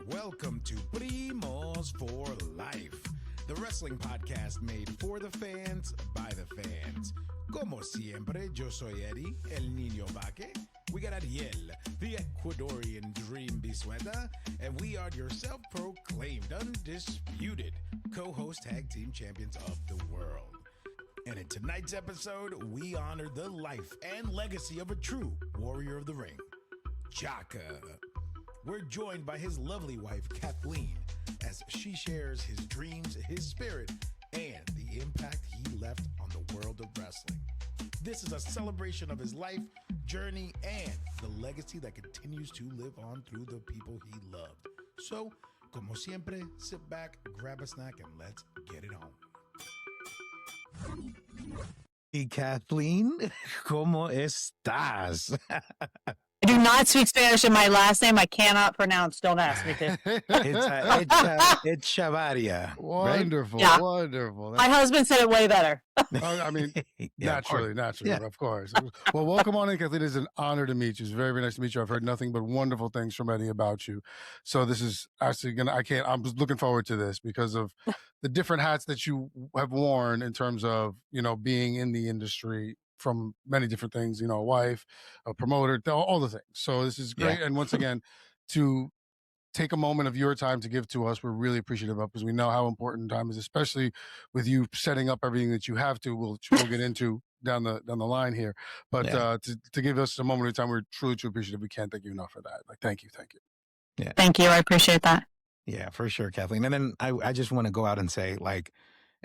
Welcome to Primos for Life, the wrestling podcast made for the fans, by the fans. Como siempre, yo soy Eddie, el niño vaque. We got Ariel, the Ecuadorian dream bisueta, and we are your self-proclaimed, undisputed co-host tag team champions of the world. And in tonight's episode, we honor the life and legacy of a true warrior of the ring, Jaka. We're joined by his lovely wife, Kathleen, as she shares his dreams, his spirit, and the impact he left on the world of wrestling. This is a celebration of his life, journey, and the legacy that continues to live on through the people he loved. So, como siempre, sit back, grab a snack, and let's get it on. Hey, Kathleen, ¿cómo estás? I do not speak Spanish, and my last name I cannot pronounce. Don't ask me to. It's Echevarria. Wonderful, Yeah. wonderful. My husband said it way better. I mean, Yeah, naturally, yeah. of course. Well, welcome on in, Kathleen. It's an honor to meet you. It's very, very nice to meet you. I've heard nothing but wonderful things from Eddie about you. So this is actually I'm looking forward to this because of the different hats that you have worn in terms of, being in the industry from many different things, a wife, a promoter, all the things. So this is great. Yeah. And once again, to take a moment of your time to give to us, we're really appreciative of, because we know how important time is, especially with you setting up everything that you have to, we'll get into down the line here. But to give us a moment of time, we're truly, truly appreciative. We can't thank you enough for that. Thank you. Yeah. Thank you. I appreciate that. Yeah, for sure, Kathleen. And then I just want to go out and say,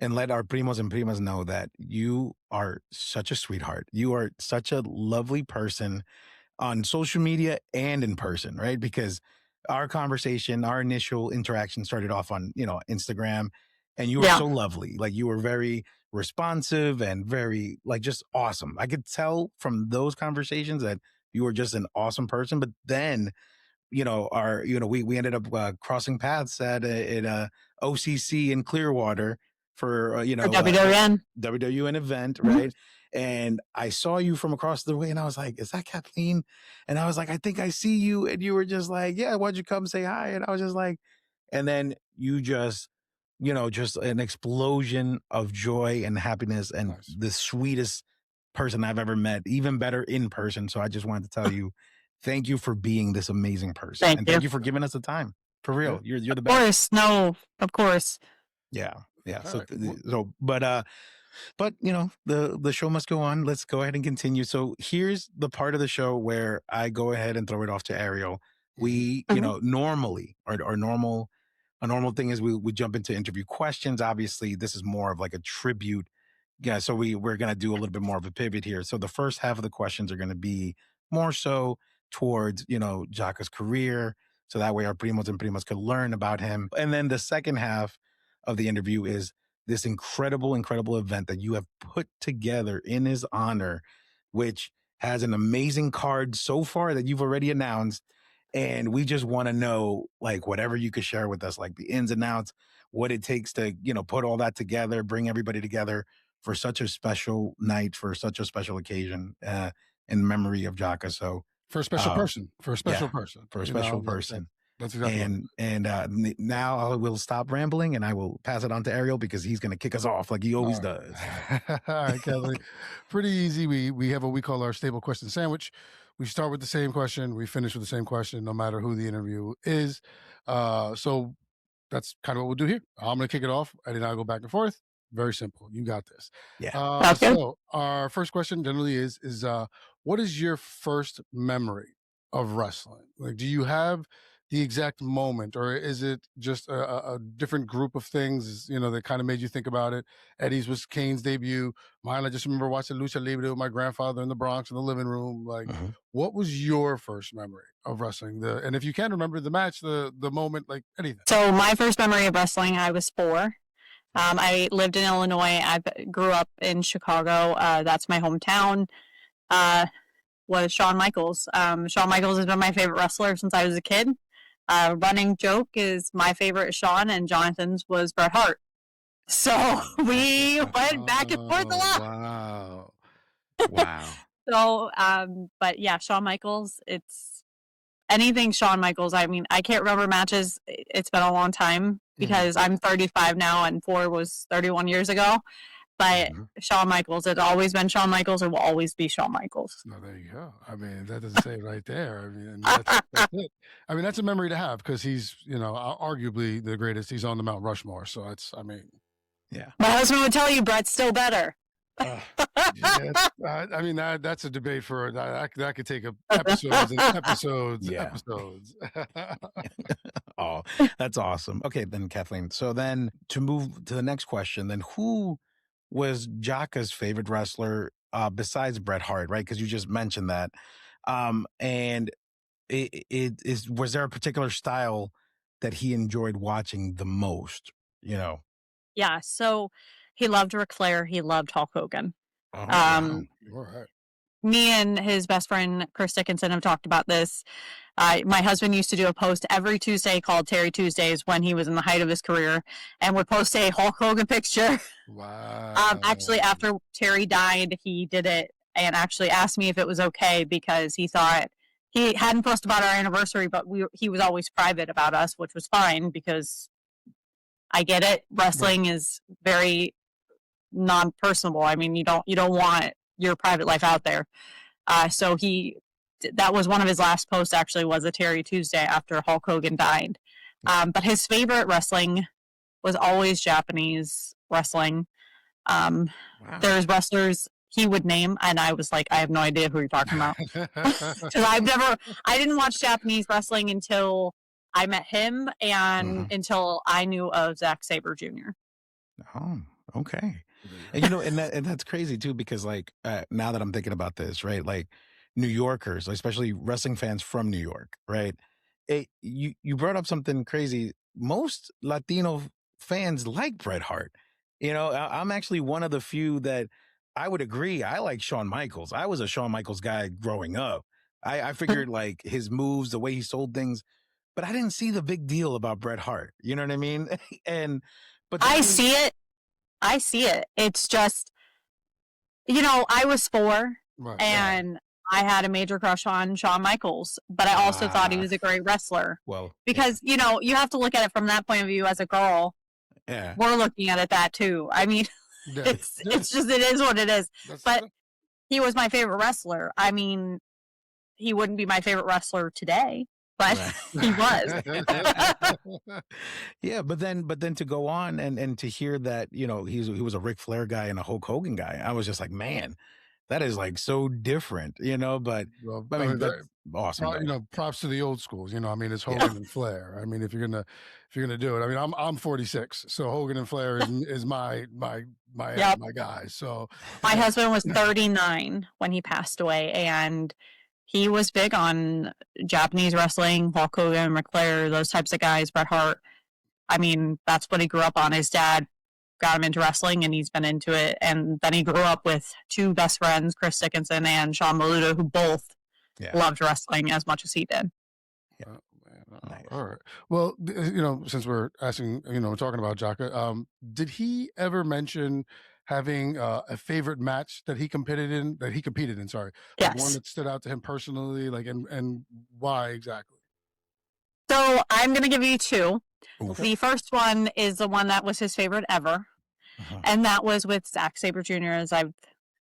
and let our primos and primas know that you are such a sweetheart. You are such a lovely person on social media and in person, right? Because our conversation, our initial interaction started off on, Instagram, and you were so lovely. You were very responsive and very, just awesome. I could tell from those conversations that you were just an awesome person. But then, we ended up crossing paths at a OCC in Clearwater for For WWN. WWN event, right? And I saw you from across the way, and I was like, "Is that Kathleen?" And I was like, "I think I see you." And you were just like, "Yeah, why'd you come say hi?" And I was just like, and then you just, just an explosion of joy and happiness, and Nice. the sweetest person I've ever met, even better in person. So I just wanted to tell you, thank you for being this amazing person. Thank Thank you. you for giving us the time. For real. You're the Of best. course. No, of course. Yeah. All But the show must go on. Let's go ahead and continue. So here's the part of the show where I go ahead and throw it off to Ariel. We, normally a normal thing is we jump into interview questions. Obviously, this is more of like a tribute. Yeah. So we're going to do a little bit more of a pivot here. So the first half of the questions are going to be more so towards, Jaka's career. So that way our primos and primas could learn about him. And then the second half of the interview is this incredible, incredible event that you have put together in his honor, which has an amazing card so far that you've already announced. And we just want to know, whatever you could share with us, the ins and outs, what it takes to, put all that together, bring everybody together for such a special night, for such a special occasion in memory of Jaka. So for a special person. That's exactly and now I will stop rambling, and I will pass it on to Ariel, because he's going to kick us off like he always does. All right, Kathleen. Pretty easy. We have what we call our stable question sandwich. We start with the same question. We finish with the same question, no matter who the interview is. So that's kind of what we'll do here. I'm going to kick it off. Eddie and I go back and forth. Very simple. You got this. Yeah. So our first question generally is what is your first memory of wrestling? Do you have the exact moment, or is it just a different group of things, that kind of made you think about it? Eddie's was Kane's debut. Mine, I just remember watching Lucha Libre with my grandfather in the Bronx in the living room. What was your first memory of wrestling? And if you can remember the match, the moment, anything. So my first memory of wrestling, I was 4. I lived in Illinois. I grew up in Chicago. That's my hometown. Was Shawn Michaels. Shawn Michaels has been my favorite wrestler since I was a kid. Running joke is my favorite Shawn, and Jonathan's was Bret Hart. So we went back and forth a lot. Wow. So, but yeah, Shawn Michaels, anything Shawn Michaels. I mean, I can't remember matches. It's been a long time because I'm 35 now and 4 was 31 years ago. But Shawn Michaels, it's always been Shawn Michaels and will always be Shawn Michaels. No, there you go. I mean, that doesn't say it right there. I mean, that's it. I mean, that's a memory to have because he's, arguably the greatest. He's on the Mount Rushmore. So Yeah. My husband would tell you Brett's still better. Yeah, I mean, that's a debate for that could take episodes and episodes. Oh, that's awesome. Okay, then Kathleen. So then to move to the next question, then who was Jaka's favorite wrestler besides Bret Hart, right? Because you just mentioned that. And was there a particular style that he enjoyed watching the most? Yeah, so he loved Ric Flair. He loved Hulk Hogan. Oh, wow. All right. Me and his best friend Chris Dickinson have talked about this. My husband used to do a post every Tuesday called Terry Tuesdays when he was in the height of his career, and would post a Hulk Hogan picture. Wow. Actually, after Terry died, he did it and actually asked me if it was okay because he thought he hadn't posted about our anniversary, but he was always private about us, which was fine because I get it. Wrestling is very non-personable. I mean, you don't want your private life out there. So that was one of his last posts. Actually, was a Terry Tuesday after Hulk Hogan died. But his favorite wrestling was always Japanese wrestling. Wow. There's wrestlers he would name, and I was like, I have no idea who you're talking about because I didn't watch Japanese wrestling until I met him and until I knew of Zack Sabre Jr. Oh, okay. And that's crazy too, because like now that I'm thinking about this, right? Like New Yorkers, especially wrestling fans from New York, right? You brought up something crazy. Most Latino fans like Bret Hart. I'm actually one of the few that I would agree. I like Shawn Michaels. I was a Shawn Michaels guy growing up. I figured like his moves, the way he sold things, but I didn't see the big deal about Bret Hart. You know what I mean? But I see it. It's just, I was 4 and I had a major crush on Shawn Michaels, but I also thought he was a great wrestler. Well, because, you have to look at it from that point of view as a girl. Yeah. We're looking at it that too. I mean, it's just, it is what it is. But he was my favorite wrestler. I mean, he wouldn't be my favorite wrestler today, but he was. Yeah, but then to go on and to hear that, he was a Ric Flair guy and a Hulk Hogan guy, I was just like, man, that is like so different, but Well, I mean, that's awesome. Props to the old schools. I mean, it's Hogan and Flair. I mean, if you're gonna do it, I mean, I'm 46, so Hogan and Flair is my guys. So my husband was 39 when he passed away, and he was big on Japanese wrestling, Hulk Hogan, Ric Flair, those types of guys, Bret Hart. I mean, that's what he grew up on. His dad got him into wrestling, and he's been into it. And then he grew up with 2 best friends, Chris Dickinson and Sean Maluta, who both loved wrestling as much as he did. Yeah. Nice. All right. Well, since we're asking, we're talking about Jaka, did he ever mention having a favorite match that he competed in? Sorry, yes. Like one that stood out to him personally, like, and why exactly? So I'm going to give you 2. Okay. The first one is the one that was his favorite ever, and that was with Zack Sabre Jr. As I've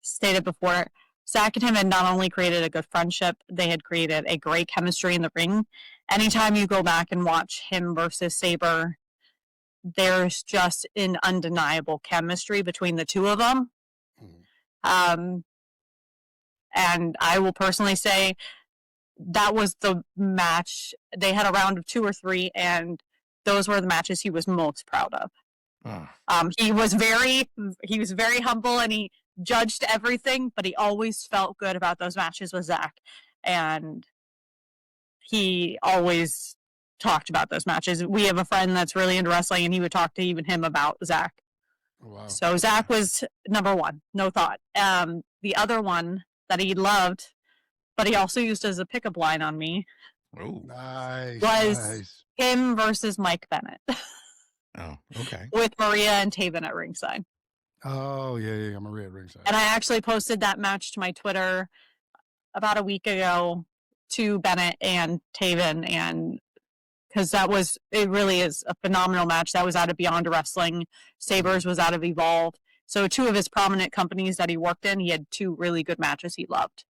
stated before, Zack and him had not only created a good friendship, they had created a great chemistry in the ring. Anytime you go back and watch him versus Sabre, there's just an undeniable chemistry between the 2 of them. And I will personally say that was the match. They had a round of 2 or 3, and those were the matches he was most proud of. He was very humble, and he judged everything, but he always felt good about those matches with Zack. And he always talked about those matches. We have a friend that's really into wrestling, and he would talk to even him about Zack. Wow. So Zack was number 1, no thought. The other one that he loved, but he also used as a pickup line on me, was him versus Mike Bennett. Oh, okay. With Maria and Taven at ringside. Oh, yeah, Maria at ringside. And I actually posted that match to my Twitter about a week ago to Bennett and Taven, and because it really is a phenomenal match. That was out of Beyond Wrestling. Sabres was out of Evolve. So two of his prominent companies that he worked in, he had two really good matches he loved.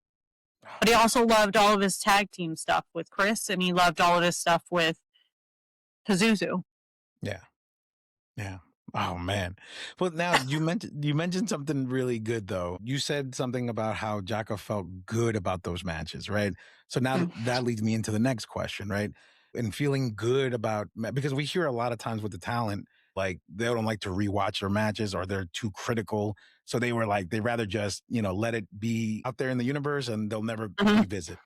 But he also loved all of his tag team stuff with Chris, and he loved all of his stuff with Pazuzu. Yeah. Yeah. Oh man. Well, now you mentioned something really good though. You said something about how Jaka felt good about those matches, right? So now that leads me into the next question, right? And feeling good about, because we hear a lot of times with the talent, like they don't like to rewatch their matches or they're too critical. So they were like, they rather just, let it be out there in the universe and they'll never revisit.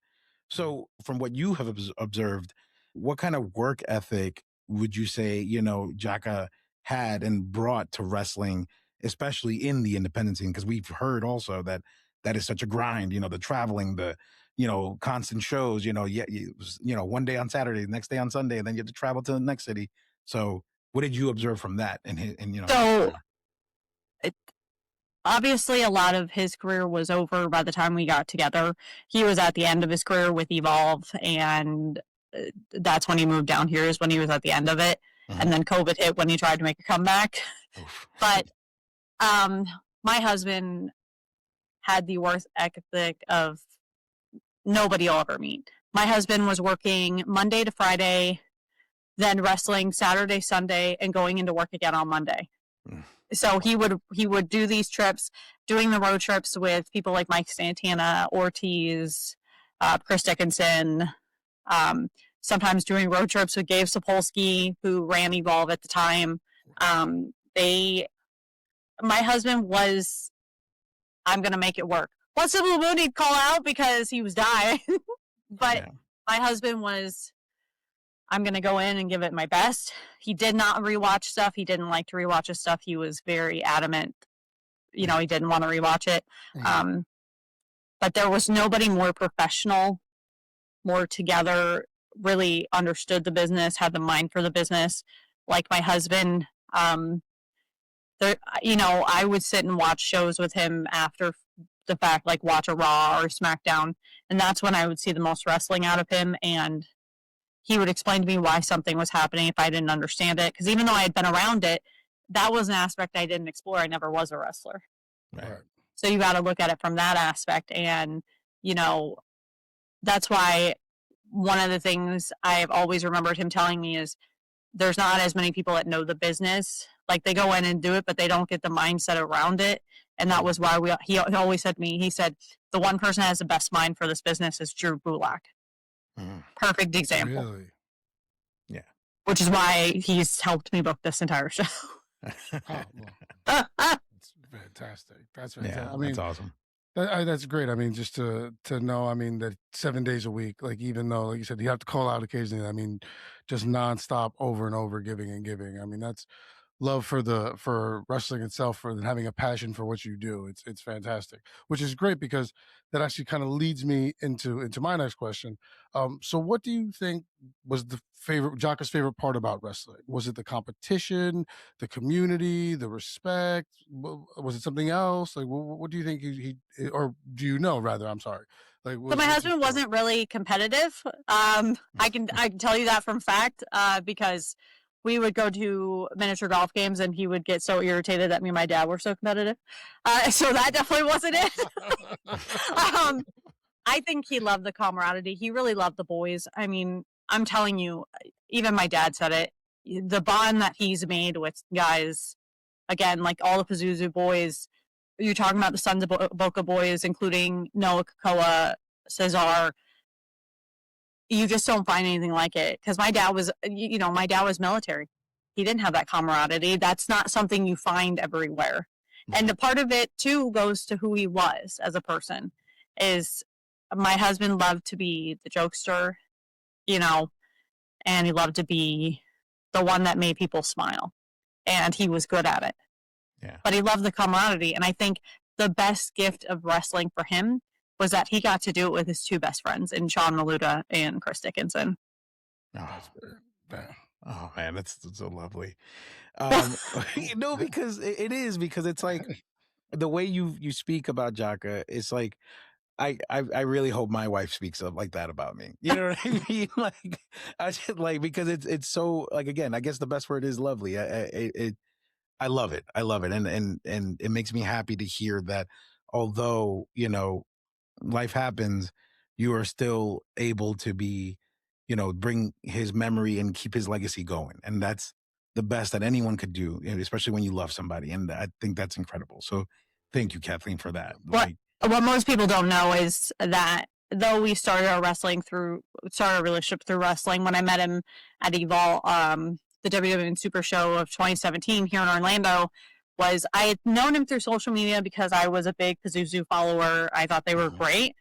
So from what you have observed, what kind of work ethic would you say, Jaka had and brought to wrestling, especially in the independent scene? Because we've heard also that is such a grind, the traveling, the, constant shows, one day on Saturday, the next day on Sunday, and then you have to travel to the next city. So what did you observe from that? So obviously a lot of his career was over by the time we got together. He was at the end of his career with Evolve, and that's when he moved down here, is when he was at the end of it. And then COVID hit when he tried to make a comeback. But my husband had the worst ethic of nobody will ever meet. My husband was working Monday to Friday, then wrestling Saturday, Sunday, and going into work again on Monday. So he would do these trips, doing the road trips with people like Mike Santana, Ortiz, Chris Dickinson, sometimes doing road trips with Gabe Sapolsky, who ran Evolve at the time. My husband was, I'm going to make it work. Once in a blue moon, he'd call out because he was dying. But my husband was, I'm going to go in and give it my best. He did not rewatch stuff. He didn't like to rewatch his stuff. He was very adamant. He didn't want to rewatch it. But there was nobody more professional, more together, really understood the business, had the mind for the business, like my husband. I would sit and watch shows with him after the fact, like watch a Raw or SmackDown, and that's when I would see the most wrestling out of him. And he would explain to me why something was happening if I didn't understand it. Because even though I had been around it, that was an aspect I didn't explore. I never was a wrestler. Right. So you got to look at it from that aspect. And, that's why one of the things I've always remembered him telling me is there's not as many people that know the business. Like they go in and do it, but they don't get the mindset around it. And that was why he always said to me, he said, the one person that has the best mind for this business is Drew Gulak. Perfect example. Really? Yeah. Which is why he's helped me book this entire show. That's fantastic. That's fantastic. Yeah, that's awesome. That's great. Just to know, that 7 days a week, like even though, like you said, you have to call out occasionally. Just nonstop, over and over, giving and giving. That's love for wrestling itself, for having a passion for what you do. It's fantastic, which is great because that actually kind of leads me into my next question. So what do you think was Jaka's favorite part about wrestling? Was it the competition, the community, the respect? Was it something else? Like, what do you think he or do you know rather? I'm sorry. Like, so my husband wasn't really competitive. I can tell you that from fact, because we would go to miniature golf games and he would get so irritated that me and my dad were so competitive. So that definitely wasn't it. I think he loved the camaraderie. He really loved the boys. I'm telling you, even my dad said it, the bond that he's made with guys, again, like all the Pazuzu boys, you're talking about the Sons of Boca boys, including Noah Kakoa, Cesar. You just don't find anything like it. Because my dad was military. He didn't have that camaraderie. That's not something you find everywhere. And the part of it too goes to who he was as a person. Is my husband loved to be the jokester, and he loved to be the one that made people smile. And he was good at it. Yeah. But he loved the camaraderie. And I think the best gift of wrestling for him was that he got to do it with his two best friends, in Sean Maluta and Chris Dickinson. Oh man, that's so lovely. Because it is, because it's like the way you speak about Jaka, it's like I really hope my wife speaks up like that about me. You know what I mean? Like, I just like, because it's so, like, again, I guess the best word is lovely. I love it. I love it. And it makes me happy to hear that, although, life happens, you are still able to be, bring his memory and keep his legacy going. And that's the best that anyone could do, especially when you love somebody. And I think that's incredible. So thank you, Kathleen, for that. What Like, what most people don't know is that though we started our relationship through wrestling, when I met him at Evol, the WWE Super Show of 2017 here in Orlando, was I had known him through social media because I was a big Pazuzu follower. I thought they were great.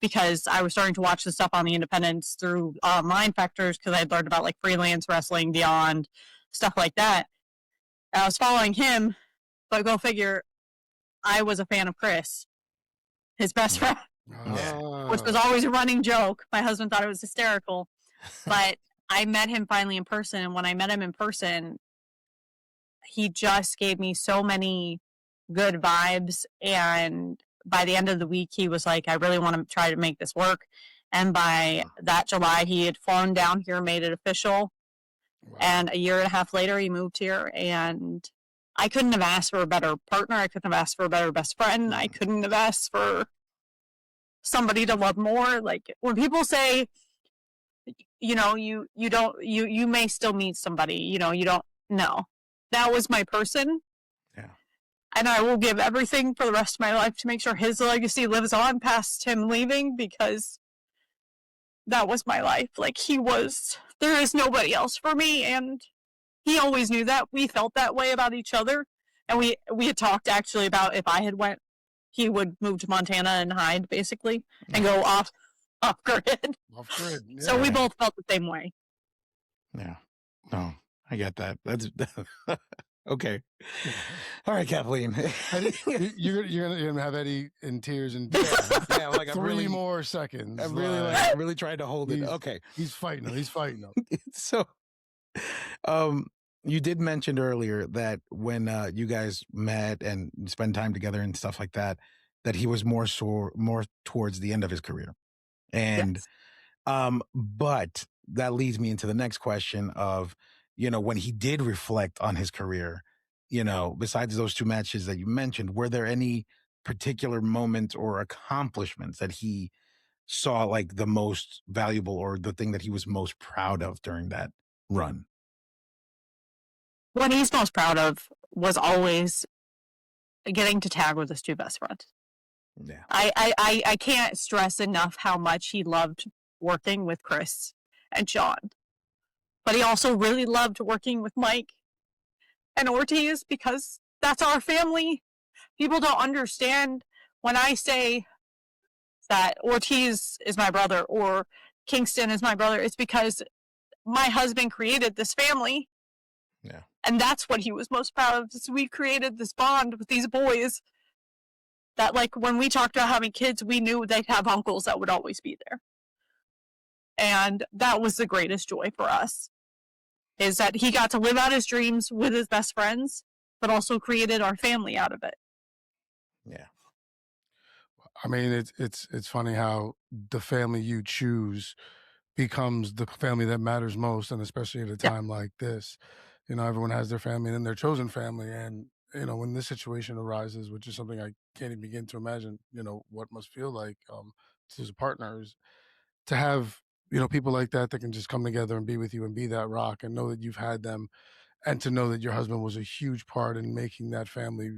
Because I was starting to watch the stuff on the independents through online factors, because I had learned about like freelance wrestling, beyond stuff like that. I was following him, but go figure, I was a fan of Chris, his best friend, which was always a running joke. My husband thought it was hysterical, but I met him finally in person. And when I met him in person, he just gave me so many good vibes. And by the end of the week, he was like, I really want to try to make this work. And by that July, he had flown down here, made it official. Wow. And a year and a half later, he moved here. And I couldn't have asked for a better partner. I couldn't have asked for a better best friend. I couldn't have asked for somebody to love more. Like, when people say, you may still meet somebody, you don't know. That was my person. yeah. And I will give everything for the rest of my life to make sure his legacy lives on past him leaving, because that was my life. Like, there is nobody else for me. And he always knew that. We felt that way about each other. And we had talked actually about, if I had went, he would move to Montana and hide, basically, and go off grid. Off grid. Yeah. So we both felt the same way. Yeah. No, I get that. That's okay. All right, Kathleen. You're gonna have Eddie in tears in Yeah, like three more seconds. I really tried to hold it. Okay. He's fighting him. He's fighting him. So, you did mention earlier that when you guys met and spent time together and stuff like that, that he was more towards the end of his career. And Yes. but that leads me into the next question of, when he did reflect on his career, besides those two matches that you mentioned, were there any particular moments or accomplishments that he saw like the most valuable, or the thing that he was most proud of during that run? What he's most proud of was always getting to tag with his two best friends. Yeah. I can't stress enough how much he loved working with Chris and Sean. But he also really loved working with Mike and Ortiz, because that's our family. People don't understand when I say that Ortiz is my brother or Kingston is my brother. It's because my husband created this family. Yeah. And that's what he was most proud of, is we created this bond with these boys that, like, when we talked about having kids, we knew they'd have uncles that would always be there. And that was the greatest joy for us, is that he got to live out his dreams with his best friends, but also created our family out of it. Yeah. I mean, it's funny how the family you choose becomes the family that matters most, and especially at a time like this. Everyone has their family and then their chosen family, and when this situation arises, which is something I can't even begin to imagine, what must feel like as partners, to have people like that can just come together and be with you and be that rock, and know that you've had them, and to know that your husband was a huge part in making that family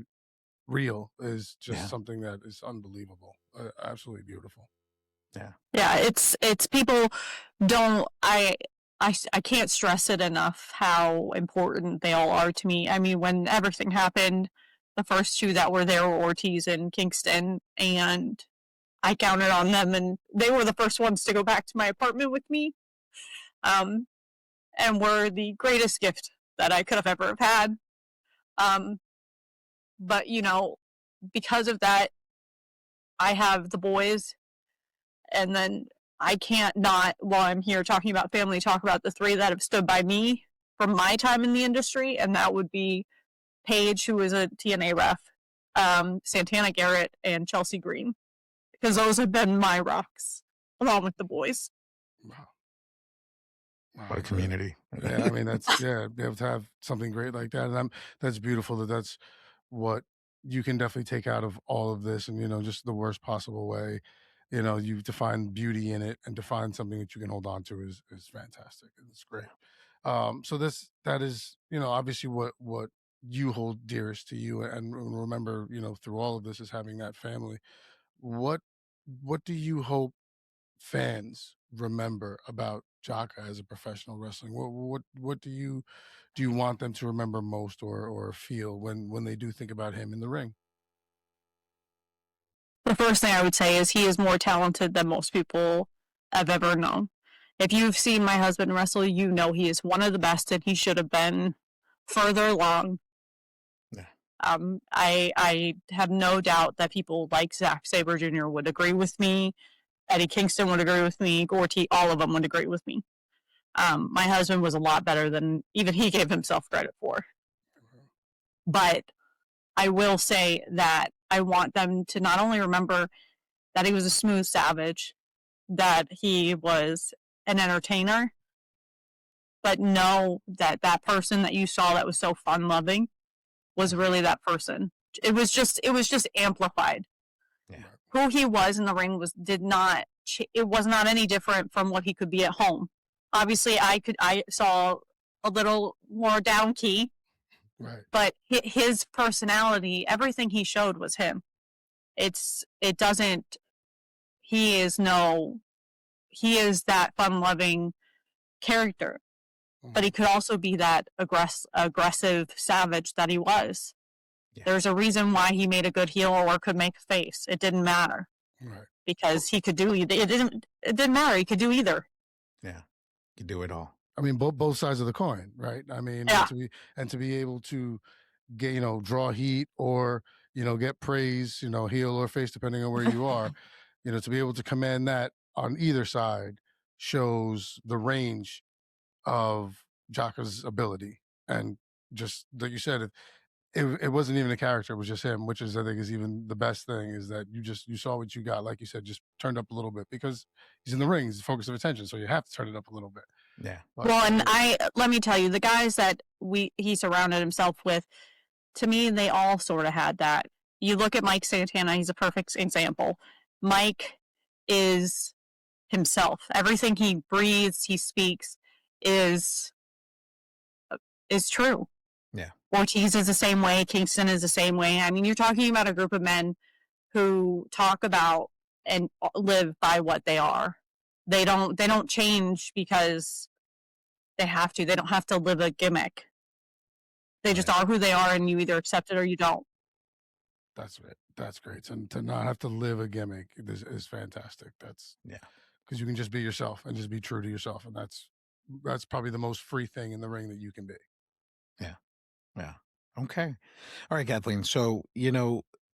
real is just something that is unbelievable. Absolutely beautiful. Yeah, it's people don't I can't stress it enough how important they all are to me. I mean, when everything happened, the first two that were there were Ortiz and Kingston, and I counted on them, and they were the first ones to go back to my apartment with me, and were the greatest gift that I could have ever have had. But because of that, I have the boys, and then I can't not, while I'm here talking about family, talk about the three that have stood by me from my time in the industry, and that would be Paige, who is a TNA ref, Santana Garrett, and Chelsea Green. because those have been my rocks along with the boys. Wow. What a community. Yeah, I mean, be able to have something great like that. And that's beautiful that's what you can definitely take out of all of this. And, just the worst possible way, you to find beauty in it and to find something that you can hold on to is fantastic. It's great. So that is, obviously what you hold dearest to you and remember, through all of this is having that family. What do you hope fans remember about Jaka as a professional wrestling? What do you want them to remember most or feel when they do think about him in the ring? The first thing I would say is he is more talented than most people I've ever known. If you've seen my husband wrestle, you know he is one of the best, and he should have been further along. Yeah. I have no doubt that people like Zack Sabre Jr. would agree with me. Eddie Kingston would agree with me. Gorty, all of them would agree with me. My husband was a lot better than even he gave himself credit for. But I will say that I want them to not only remember that he was a smooth savage, that he was an entertainer, but know that that person that you saw that was so fun-loving was really that person. It was just amplified. Yeah. Who he was in the ring it was not any different from what he could be at home. Obviously, I saw a little more down key, right? But his personality, everything he showed was him. He is that fun-loving character, but he could also be that aggressive savage that he was. Yeah. There's a reason why he made a good heel or could make a face. It didn't matter. Right. Because he could do either. It didn't matter. He could do either. Yeah. He could do it all. I mean, both sides of the coin, right? I mean, yeah. to be able to get, draw heat or, get praise, heel or face, depending on where you are, to be able to command that on either side shows the range of Jaka's ability. And just like you said, it wasn't even a character, it was just him, which is, I think, is even the best thing, is that you saw what you got, like you said, just turned up a little bit because he's in the ring, he's the focus of attention, so you have to turn it up a little bit. Yeah. But, well, and let me tell you, the guys that he surrounded himself with, to me, they all sort of had that. You look at Mike Santana, he's a perfect example. Mike is himself. Everything he breathes, he speaks is true. Yeah. Ortiz is the same way. Kingston is the same way. I mean, you're talking about a group of men who talk about and live by what they are. They don't change because they have to. They don't have to live a gimmick. They just are who they are, and you either accept it or you don't. That's it. That's great. And to not have to live a gimmick is fantastic. That's because you can just be yourself and just be true to yourself, and that's probably the most free thing in the ring that you can be. Yeah. Yeah. Okay. All right, Kathleen. So,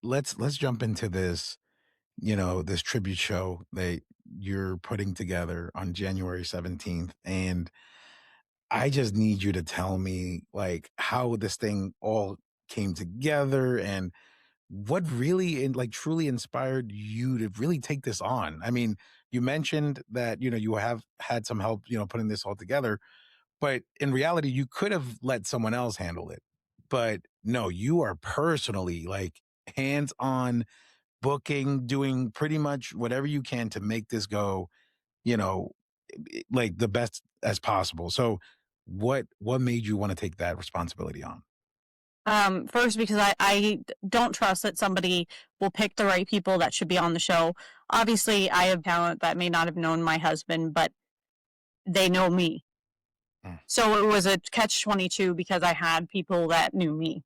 let's jump into this, this tribute show that you're putting together on January 17th. And I just need you to tell me, like, how this thing all came together and what really truly inspired you to really take this on. I mean, you mentioned that, you have had some help, putting this all together, but in reality, you could have let someone else handle it. But no, you are personally hands-on booking, doing pretty much whatever you can to make this go, the best as possible. So what made you want to take that responsibility on? First, because I don't trust that somebody will pick the right people that should be on the show. Obviously, I have talent that may not have known my husband, but they know me. So it was a catch-22 because I had people that knew me.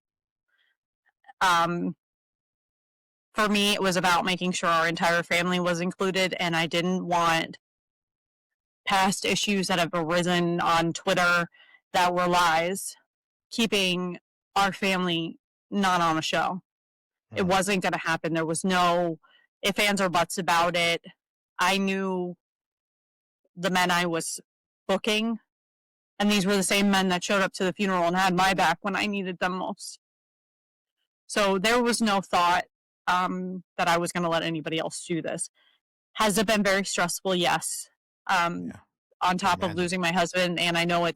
For me, it was about making sure our entire family was included, and I didn't want past issues that have arisen on Twitter that were lies, keeping our family not on a show. It wasn't going to happen. There was no ifs, ands, or buts about it. I knew the men I was booking, and these were the same men that showed up to the funeral and had my back when I needed them most. So there was no thought that I was going to let anybody else do this. Has it been very stressful? Yes. Yeah. On top of losing my husband, and I know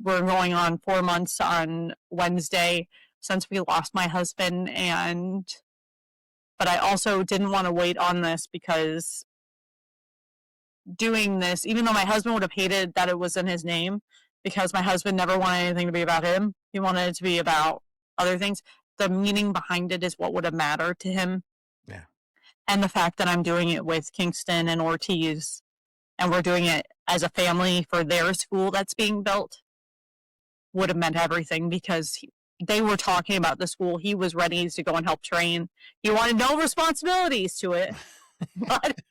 we're going on 4 months on Wednesday since we lost my husband, but I also didn't want to wait on this because doing this, even though my husband would have hated that it was in his name, because my husband never wanted anything to be about him. He wanted it to be about other things. The meaning behind it is what would have mattered to him. Yeah. And the fact that I'm doing it with Kingston and Ortiz, and we're doing it as a family for their school that's being built, would have meant everything, because they were talking about the school. He was ready to go and help train. He wanted no responsibilities to it, but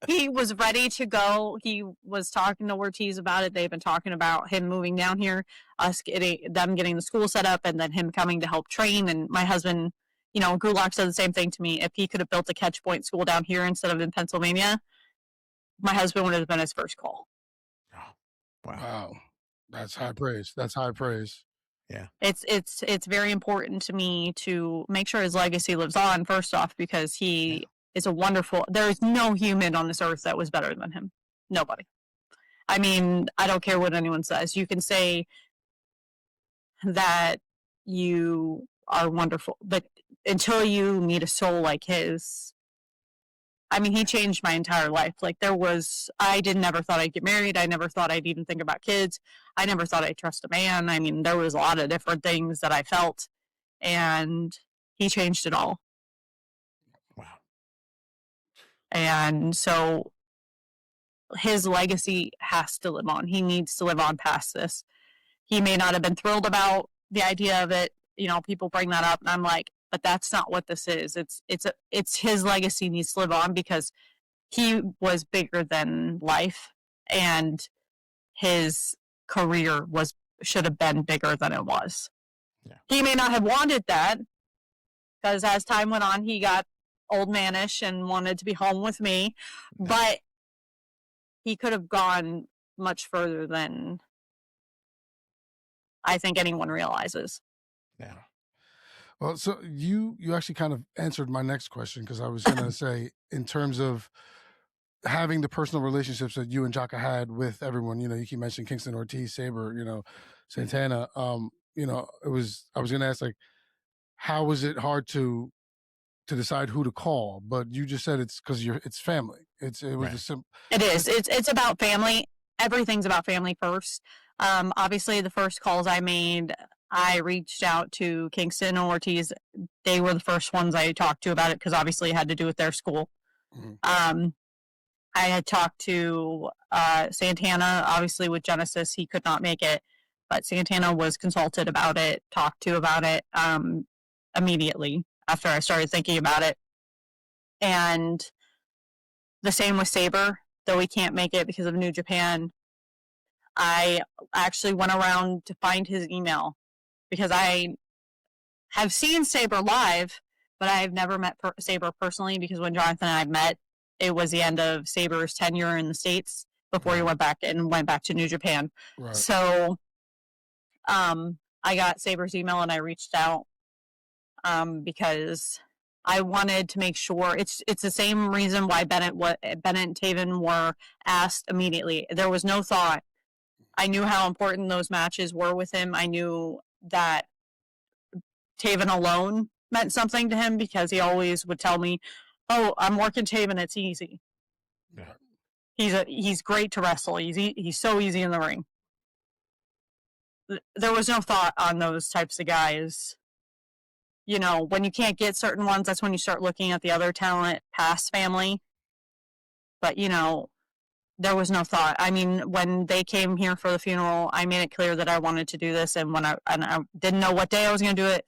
he was ready to go. He was talking to Ortiz about it. They've been talking about him moving down here, them getting the school set up, and then him coming to help train. And my husband, Gulak said the same thing to me. If he could have built a catch point school down here instead of in Pennsylvania, my husband would have been his first call. Oh, wow. Wow. That's high praise. That's high praise. Yeah. It's very important to me to make sure his legacy lives on, first off, because he is there is no human on this earth that was better than him. Nobody. I mean, I don't care what anyone says. You can say that you are wonderful, but until you meet a soul like his, I mean, he changed my entire life. Like, I never thought I'd get married. I never thought I'd even think about kids. I never thought I'd trust a man. I mean, there was a lot of different things that I felt, and he changed it all. Wow. And so his legacy has to live on. He needs to live on past this. He may not have been thrilled about the idea of it. People bring that up, and I'm like, but that's not what this is. It's his legacy needs to live on, because he was bigger than life, and his career should have been bigger than it was. Yeah. He may not have wanted that, because as time went on, he got old manish and wanted to be home with me, but he could have gone much further than I think anyone realizes. Yeah. Well, so you actually kind of answered my next question, because I was going to say, in terms of having the personal relationships that you and Jaka had with everyone, you keep mentioning Kingston, Ortiz, Saber, Santana. I was going to ask, like, how was it hard to decide who to call? But you just said it's because it's family. It was a simple. It is. It's about family. Everything's about family first. Obviously, the first calls I made, I reached out to Kingston and Ortiz. They were the first ones I talked to about it, because obviously it had to do with their school. Mm-hmm. I had talked to Santana, obviously with Genesis. He could not make it, but Santana was consulted about it, talked to about it immediately after I started thinking about it. And the same with Saber, though he can't make it because of New Japan. I actually went around to find his email, because I have seen Saber live, but I've never met Saber personally, because when Jonathan and I met, it was the end of Saber's tenure in the States before he went back to New Japan. Right. So I got Saber's email and I reached out because I wanted to make sure. It's the same reason why Bennett and Taven were asked immediately. There was no thought. I knew how important those matches were with him. I knew that Taven alone meant something to him, because he always would tell me, "Oh, I'm working Taven. It's easy. Yeah. He's great to wrestle. He's so easy in the ring." There was no thought on those types of guys. When you can't get certain ones, that's when you start looking at the other talent past family. But there was no thought. I mean, when they came here for the funeral, I made it clear that I wanted to do this, and I didn't know what day I was going to do it,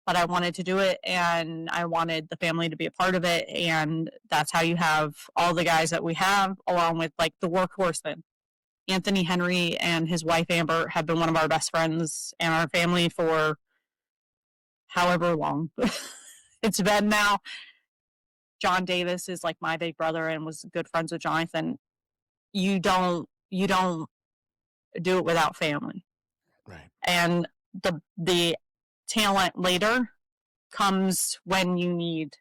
but I wanted to do it, and I wanted the family to be a part of it, and that's how you have all the guys that we have, along with, like, the workhorsemen. Anthony Henry and his wife Amber have been one of our best friends and our family for however long it's been now. John Davis is like my big brother and was good friends with Jonathan. You don't do it without family. Right. And the talent later comes when you need.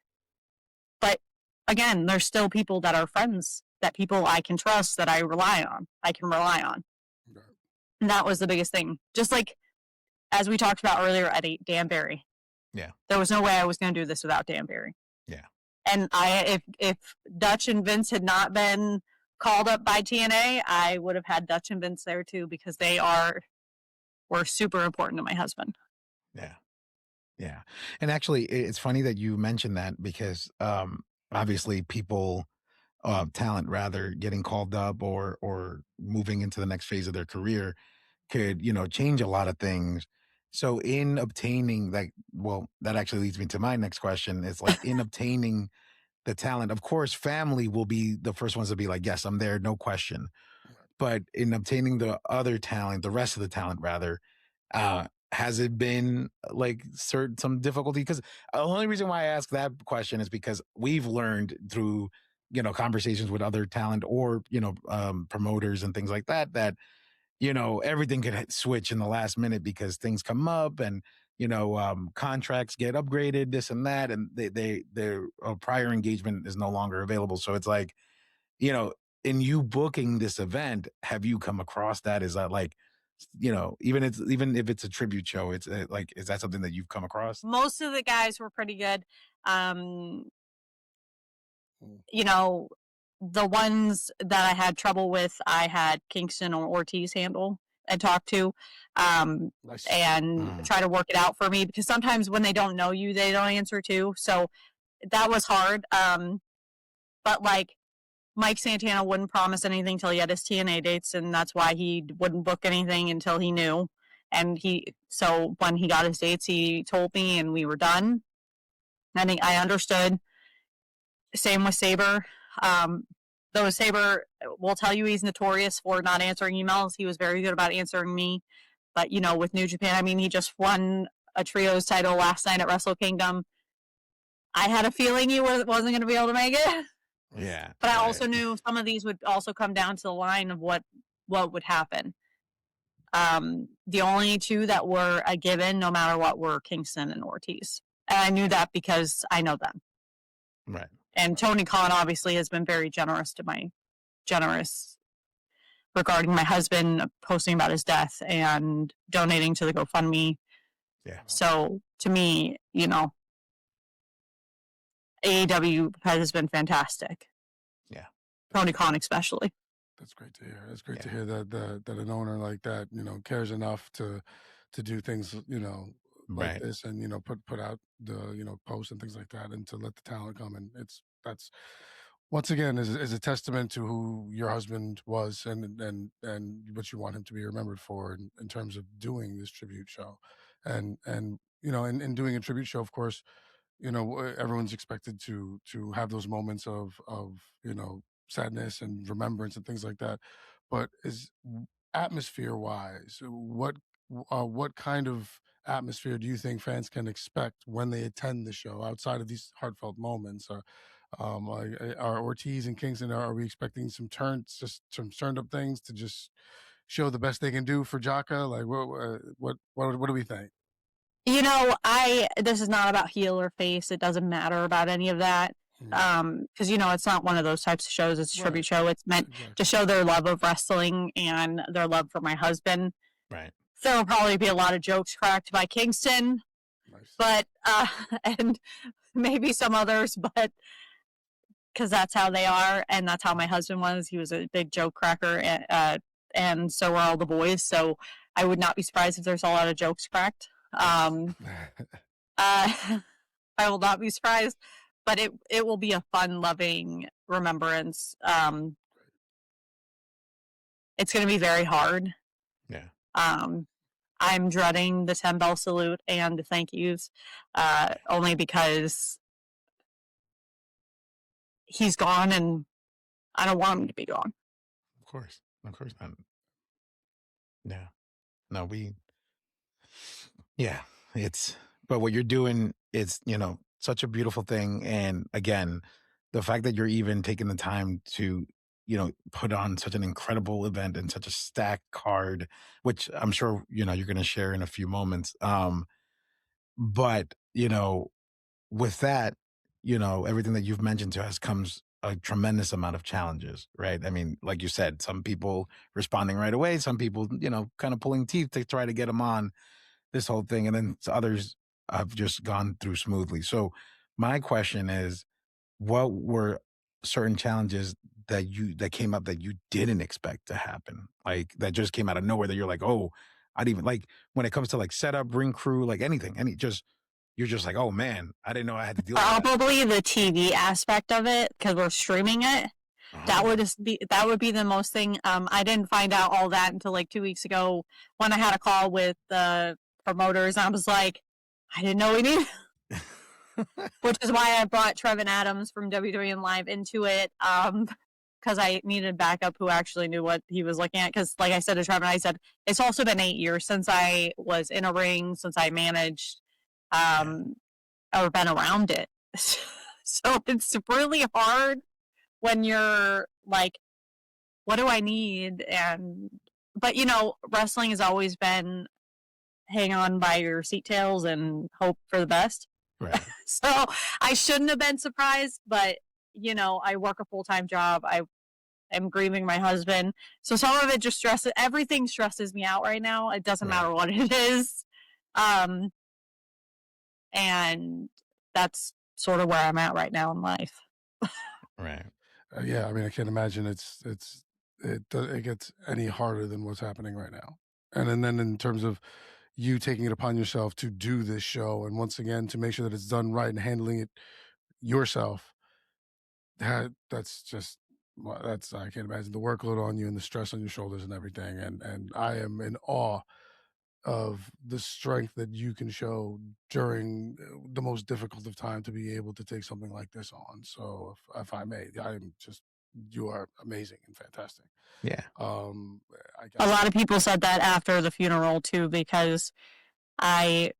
But again, there's still people that are friends, that people I can trust, that I can rely on. Right. And that was the biggest thing. Just like, as we talked about earlier, Eddie, Dan Barry. Yeah. There was no way I was going to do this without Dan Barry. Yeah. And if Dutch and Vince had not been called up by TNA, I would have had Dutch and Vince there too, because were super important to my husband. Yeah. Yeah. And actually, it's funny that you mentioned that because obviously people, talent rather, getting called up or moving into the next phase of their career could, change a lot of things. So in obtaining that actually leads me to my next question. Is like in obtaining the talent, of course, family will be the first ones to be like, yes, I'm there, no question. But in obtaining the other talent, the rest of the talent rather, has it been like some difficulty? Because the only reason why I ask that question is because we've learned through, conversations with other talent or, promoters and things like that, that, everything could switch in the last minute because things come up and, contracts get upgraded, this and that, and their prior engagement is no longer available. So it's like, you know, in you booking this event, have you come across that? Is that like, even if it's a tribute show, it's like, is that something that you've come across? Most of the guys were pretty good. Um, Mm. the ones that I had trouble with, I had Kingston or Ortiz handle and talk to, Nice. and try to work it out for me, because sometimes when they don't know you, they don't answer too. So that was hard. But like, Mike Santana wouldn't promise anything till he had his TNA dates, and that's why he wouldn't book anything until he knew. And so when he got his dates, he told me, and we were done. I understood. Same with Saber. Though Saber will tell you he's notorious for not answering emails, he was very good about answering me. But with New Japan, I mean, he just won a trios title last night at Wrestle Kingdom. I had a feeling he wasn't going to be able to make it. Yeah. But I right. also knew some of these would also come down to the line of what would happen. The only two that were a given, no matter what, were Kingston and Ortiz. And I knew that because I know them. Right. And Tony Khan obviously has been very generous regarding my husband posting about his death and donating to the GoFundMe. Yeah. So to me, AEW has been fantastic. Yeah. Tony Khan especially. That's great to hear. It's great to hear that an owner like that, cares enough to do things, like Right. this, and put out the posts and things like that, and to let the talent come. And that's once again is a testament to who your husband was, and what you want him to be remembered for in terms of doing this tribute show. And in doing a tribute show, of course, everyone's expected to have those moments of sadness and remembrance and things like that. But is atmosphere wise, what kind of atmosphere do you think fans can expect when they attend the show outside of these heartfelt moments? Are Ortiz and Kingston, are we expecting some turned up things to just show the best they can do for Jaka? Like what do we think? This is not about heel or face. It doesn't matter about any of that. Because it's not one of those types of shows. It's a tribute show. It's meant to show their love of wrestling and their love for my husband. Right. There will probably be a lot of jokes cracked by Kingston, Nice. but and maybe some others, but because that's how they are, and that's how my husband was. He was a big joke cracker, and so were all the boys. So I would not be surprised if there's a lot of jokes cracked. I will not be surprised, but it will be a fun, loving remembrance. It's going to be very hard. Yeah. I'm dreading the 10 bell salute and the thank yous, only because he's gone and I don't want him to be gone. Of course not. Yeah. No, but what you're doing is, such a beautiful thing. And again, the fact that you're even taking the time to, put on such an incredible event and such a stacked card, which I'm sure, you're going to share in a few moments. But, with that, everything that you've mentioned to us comes a tremendous amount of challenges, right? I mean, like you said, some people responding right away, some people, kind of pulling teeth to try to get them on this whole thing, and then others have just gone through smoothly. So my question is, what were certain challenges that came up that you didn't expect to happen? Like that just came out of nowhere that you're like, oh, I'd even like when it comes to like setup, ring crew, like anything, you're just like, oh man, I didn't know I had to deal with that. Probably the TV aspect of it, because we're streaming it. That Oh, would be the most thing. I didn't find out all that until like 2 weeks ago when I had a call with the promoters. I was like, I didn't know we needed, which is why I brought Trevin Adams from WWE Live into it. Because I needed backup who actually knew what he was looking at. Because, like I said to Trevin, I said it's also been 8 years since I was in a ring, since I managed, yeah, or been around it. So it's really hard when you're like, what do I need? But wrestling has always been hang on by your seat tails and hope for the best. right, So I shouldn't have been surprised, but I work a full-time job. I am grieving my husband. So some of it just everything stresses me out right now. It doesn't right, matter what it is. Um, and that's sort of where I'm at right now in life. right. Yeah, I mean, I can't imagine it gets any harder than what's happening right now. And then in terms of you taking it upon yourself to do this show, and once again to make sure that it's done right and handling it yourself, that's just that's I can't imagine the workload on you and the stress on your shoulders and everything. And I am in awe of the strength that you can show during the most difficult of time to be able to take something like this on. So if I may, you are amazing and fantastic. Yeah, Um, A I lot of people said that after the funeral too, because I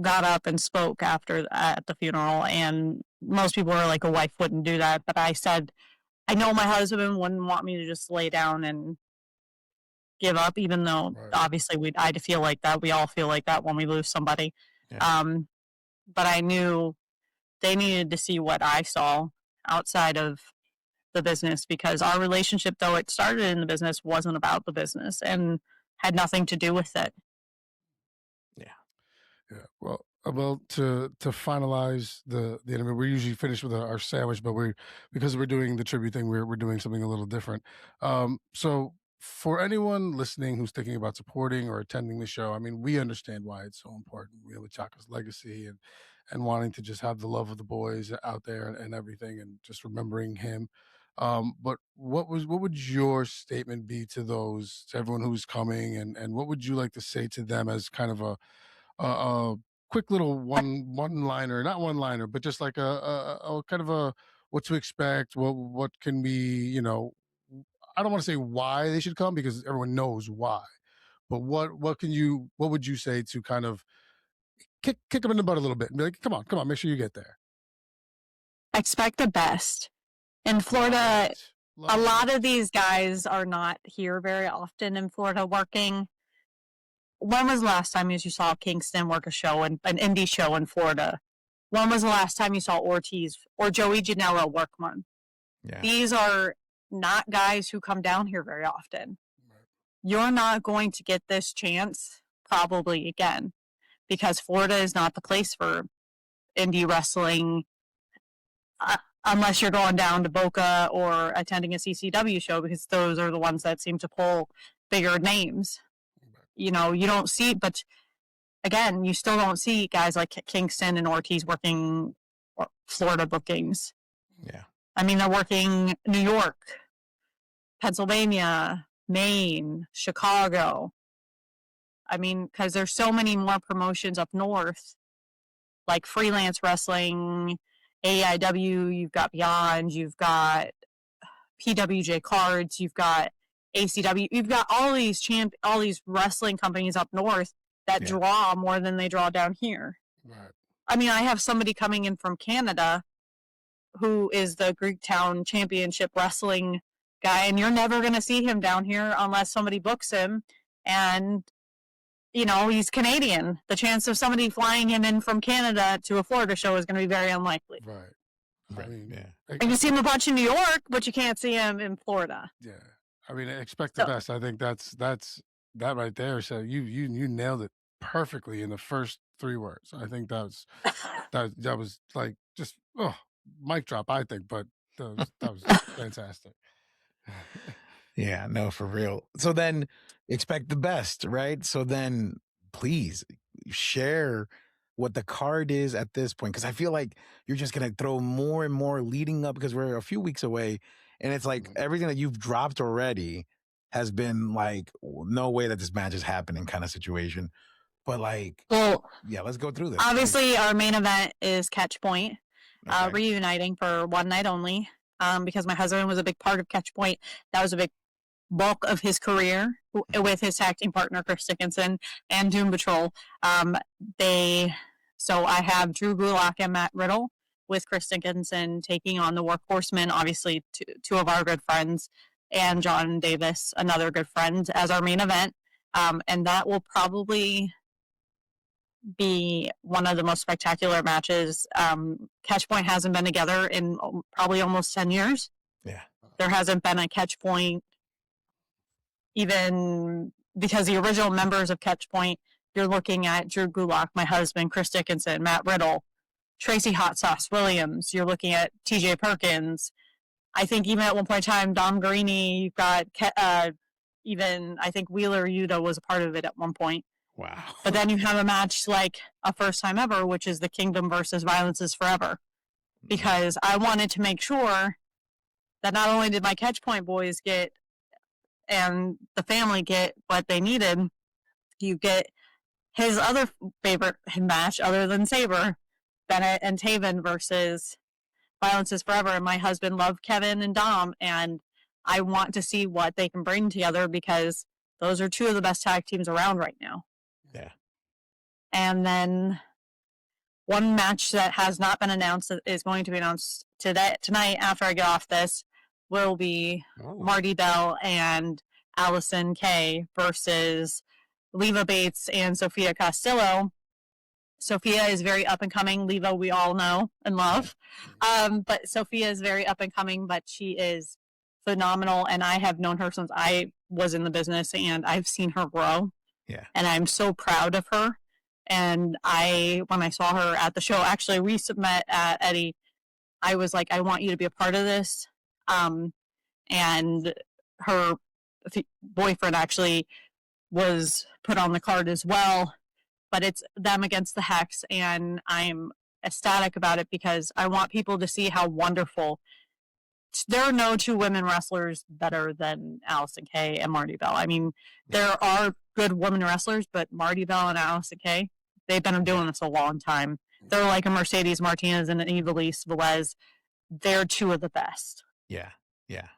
got up and spoke after at the funeral, and most people were like, a wife wouldn't do that. But I said, I know my husband wouldn't want me to just lay down and give up, even though right. obviously I feel like that. We all feel like that when we lose somebody. yeah, Um, but I knew they needed to see what I saw outside of the business, because our relationship, though it started in the business, wasn't about the business and had nothing to do with it. yeah, Yeah. Well, to finalize the interview, we usually finish with our sandwich, but because we're doing the tribute thing, we're doing something a little different. So for anyone listening who's thinking about supporting or attending the show, I mean, we understand why it's so important. With Jaka's legacy and wanting to just have the love of the boys out there and everything, and just remembering him. But what would your statement be to everyone who's coming, and what would you like to say to them as kind of a quick little one liner, not one liner, but just like a kind of a what to expect, what can be, I don't want to say why they should come because everyone knows why, but what would you say to kind of kick them in the butt a little bit and be like, come on, make sure you get there. Expect the best. In Love Florida, it. a Love lot it. of these guys are not here very often in Florida working. When was the last time you saw Kingston work an indie show in Florida? When was the last time you saw Ortiz or Joey Janela work one? yeah, These are not guys who come down here very often. Right. You're not going to get this chance probably again, because Florida is not the place for indie wrestling, unless you're going down to Boca or attending a CCW show, because those are the ones that seem to pull bigger names. Right. You don't see, but again, you still don't see guys like Kingston and Ortiz working Florida bookings. yeah, I mean, they're working New York, Pennsylvania, Maine, Chicago. I mean, because there's so many more promotions up north, like freelance wrestling, AIW, you've got Beyond, you've got PWJ Cards, you've got ACW, you've got all these wrestling companies up north that yeah, draw more than they draw down here. Right. I mean, I have somebody coming in from Canada who is the Greektown Championship Wrestling guy, and you're never going to see him down here unless somebody books him. And he's Canadian. The chance of somebody flying him in from Canada to a Florida show is going to be very unlikely. Right. Right. I mean, Yeah. You can see him a bunch in New York, but you can't see him in Florida. Yeah. I mean, expect the best. I think that's that right there. So you nailed it perfectly in the first 3 words. I think that was like just mic drop. I think, but that was fantastic. Yeah, no, for real. So then expect the best, right? So then please share what the card is at this point. Cause I feel like you're just going to throw more and more leading up because we're a few weeks away. And it's like everything that you've dropped already has been like, no way that this match is happening kind of situation. But like, well, yeah, let's go through this. Obviously, our main event is Catch Point, reuniting for one night only. Because my husband was a big part of Catch Point. That was a big bulk of his career with his tag team partner Chris Dickinson and Doom Patrol. So I have Drew Gulak and Matt Riddle with Chris Dickinson taking on the Workhorsemen, obviously two of our good friends, and John Davis, another good friend, as our main event. And that will probably be one of the most spectacular matches. Catch Point hasn't been together in probably almost 10 years. Yeah. There hasn't been a Catch Point, even because the original members of Catch Point, you're looking at Drew Gulak, my husband, Chris Dickinson, Matt Riddle, Tracy Hot Sauce Williams. You're looking at TJ Perkins. I think even at one point in time, Dom Garini, you've got even, I think Wheeler Yuta was a part of it at one point. Wow. But then you have a match like a first time ever, which is the Kingdom versus Violence is Forever. Because I wanted to make sure that not only did my Catch Point boys get and the family get what they needed, you get his other favorite match other than Sabre, Bennett and Taven versus Violence is Forever. And my husband loved Kevin and Dom, and I want to see what they can bring together because those are two of the best tag teams around right now. Yeah. And then one match that has not been announced that is going to be announced tonight after I get off this will be Marty Bell and Allison Kay versus Leva Bates and Sophia Castillo. Sophia is very up and coming. Leva, we all know and love. But Sophia is very up and coming, but she is phenomenal. And I have known her since I was in the business and I've seen her grow. Yeah. And I'm so proud of her. And when I saw her at the show, actually, we met at Eddie. I was like, I want you to be a part of this. And her boyfriend actually was put on the card as well. But it's them against the Hex. And I'm ecstatic about it because I want people to see how wonderful. There are no two women wrestlers better than Allison Kay and Marty Bell. I mean, there are good women wrestlers, but Marty Bell and Allison Kay, they've been doing this a long time. They're like a Mercedes Martinez and an Ivelisse Velez. They're two of the best. Yeah, yeah.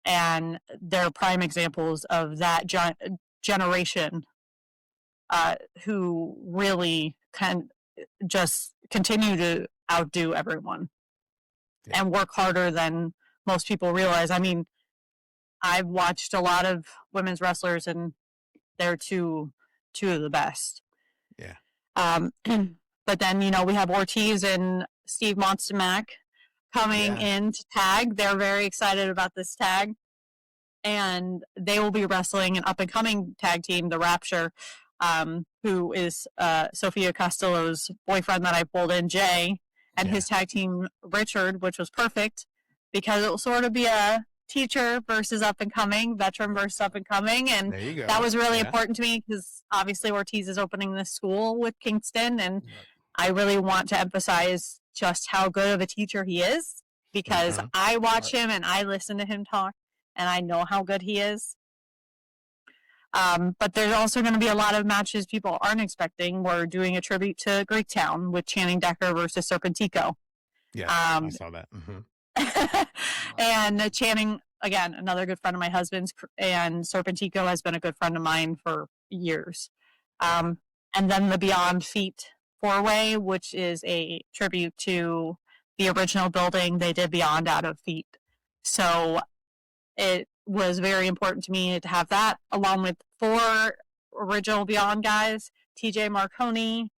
And they're prime examples of that generation who really can just continue to outdo everyone and work harder than most people realize. I mean, I've watched a lot of women's wrestlers and they're two of the best. Yeah. But then, we have Ortiz and Steve Monster Mac coming in to tag. They're very excited about this tag. And they will be wrestling an up-and-coming tag team, The Rapture, who is Sophia Castillo's boyfriend that I pulled in, Jay, and his tag team, Richard, which was perfect because it will sort of be a teacher versus up-and-coming, veteran versus up-and-coming. And that was really important to me because obviously Ortiz is opening this school with Kingston, and I really want to emphasize just how good of a teacher he is because I watch him and I listen to him talk, and I know how good he is. But there's also going to be a lot of matches people aren't expecting. We're doing a tribute to Greektown with Channing Decker versus Serpentico. Yeah, I saw that. And Channing, again, another good friend of my husband's, and Serpentico has been a good friend of mine for years. And then the Beyond Feet 4-way, which is a tribute to the original building. They did Beyond out of feet. So it was very important to me to have that along with 4 original Beyond guys, TJ Marconi,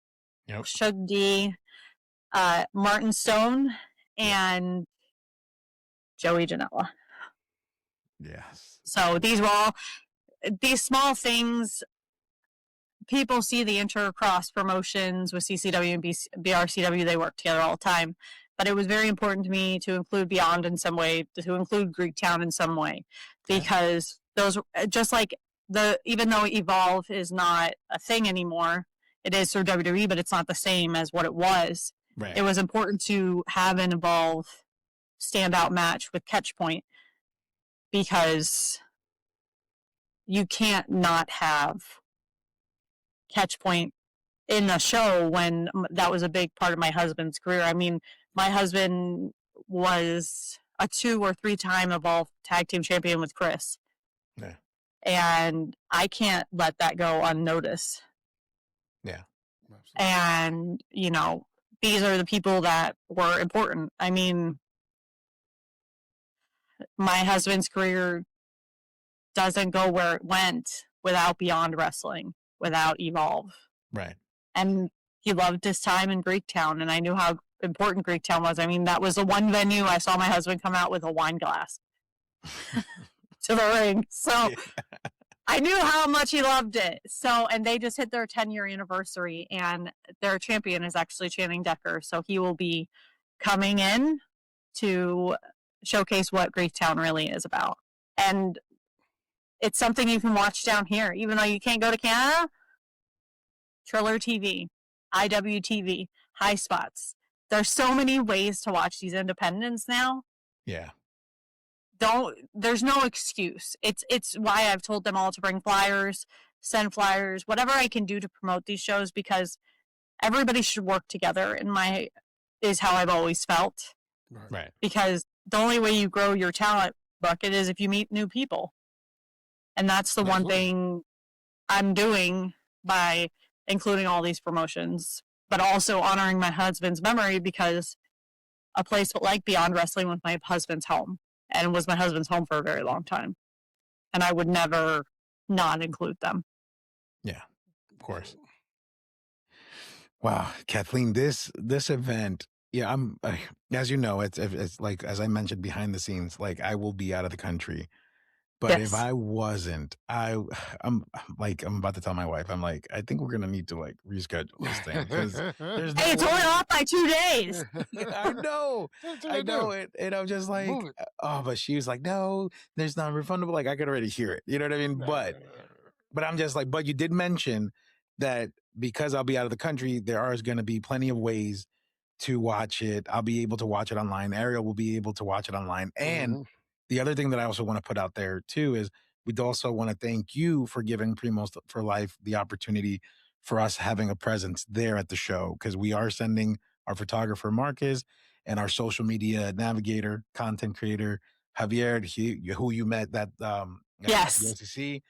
Yep. Shug D, Martin Stone, and Joey Janela. Yes. So these were all these small things. People see the intercross promotions with CCW and BRCW. They work together all the time. But it was very important to me to include Beyond in some way, to include Greektown in some way, because those, just like even though Evolve is not a thing anymore, it is through WWE, but it's not the same as what it was. Right. It was important to have an Evolve standout match with Catchpoint, because you can't not have Catchpoint in the show when that was a big part of my husband's career. I mean, my husband was a 2 or 3 time Evolve tag team champion with Chris. Yeah. And I can't let that go unnoticed. Yeah. Absolutely. And, you know, these are the people that were important. I mean, my husband's career doesn't go where it went without Beyond Wrestling, without Evolve. Right. And he loved his time in Greektown, and I knew how important Greektown was. I mean, that was the one venue I saw my husband come out with a wine glass to the ring. So I knew how much he loved it. So, and they just hit their 10-year anniversary, and their champion is actually Channing Decker. So he will be coming in to showcase what Greektown really is about. And it's something you can watch down here, even though you can't go to Canada. Triller TV, IWTV, High Spots. There's so many ways to watch these independents now. Yeah. There's no excuse. It's why I've told them all to bring flyers, send flyers, whatever I can do to promote these shows, because everybody should work together is how I've always felt. Right. Because the only way you grow your talent bucket is if you meet new people. And that's the one thing I'm doing by including all these promotions, but also honoring my husband's memory, because a place like Beyond Wrestling was my husband's home, and was my husband's home for a very long time. And I would never not include them. Yeah, of course. Wow, Kathleen, this event, yeah, as you know, it's like, as I mentioned behind the scenes, like, I will be out of the country. But if Yes. I wasn't, I'm about to tell my wife, I'm like, I think we're gonna need to like reschedule this thing, because there's no Hey, it's only way. off by 2 days. I know, I know it, and I'm just like, Move it. oh, but she was like, no, there's not refundable. Like, I could already hear it, you know what I mean? But I'm just like, but you did mention that because I'll be out of the country, there is going to be plenty of ways to watch it. I'll be able to watch it online. Ariel will be able to watch it online, and the other thing that I also want to put out there too is we'd also want to thank you for giving Primos for Life the opportunity for us having a presence there at the show, because we are sending our photographer Marcus and our social media navigator, content creator Javier, who you met at the Yes. OCC.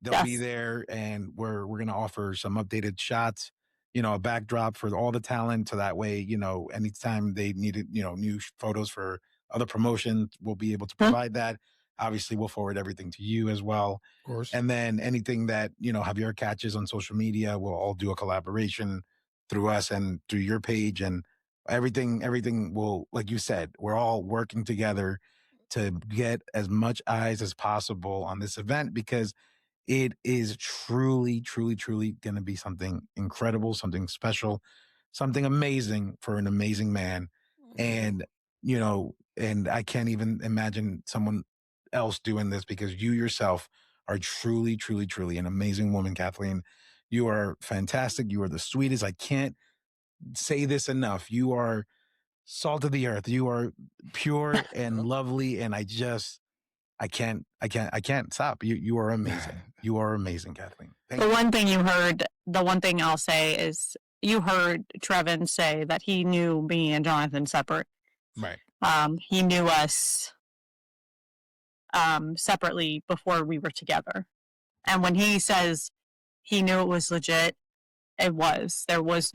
They'll be Yes. there, and we're going to offer some updated shots, you know, a backdrop for all the talent, so that way, you know, anytime they needed, you know, new photos for other promotions, we'll be able to provide that. Obviously, we'll forward everything to you as well. Of course. And then anything that, you know, Javier catches on social media, we'll all do a collaboration through us and through your page, and everything will, like you said, we're all working together to get as much eyes as possible on this event, because it is truly, truly, truly going to be something incredible, something special, something amazing for an amazing man. And, you know, and I can't even imagine someone else doing this, because you yourself are truly, truly, truly an amazing woman, Kathleen. You are fantastic. You are the sweetest. I can't say this enough. You are salt of the earth. You are pure and lovely. And I can't stop. You are amazing. You are amazing, Kathleen. Thank The you. one thing I'll say is, you heard Trevin say that he knew me and Jonathan separate. Right. He knew us separately before we were together. And when he says he knew it was legit, it was. That was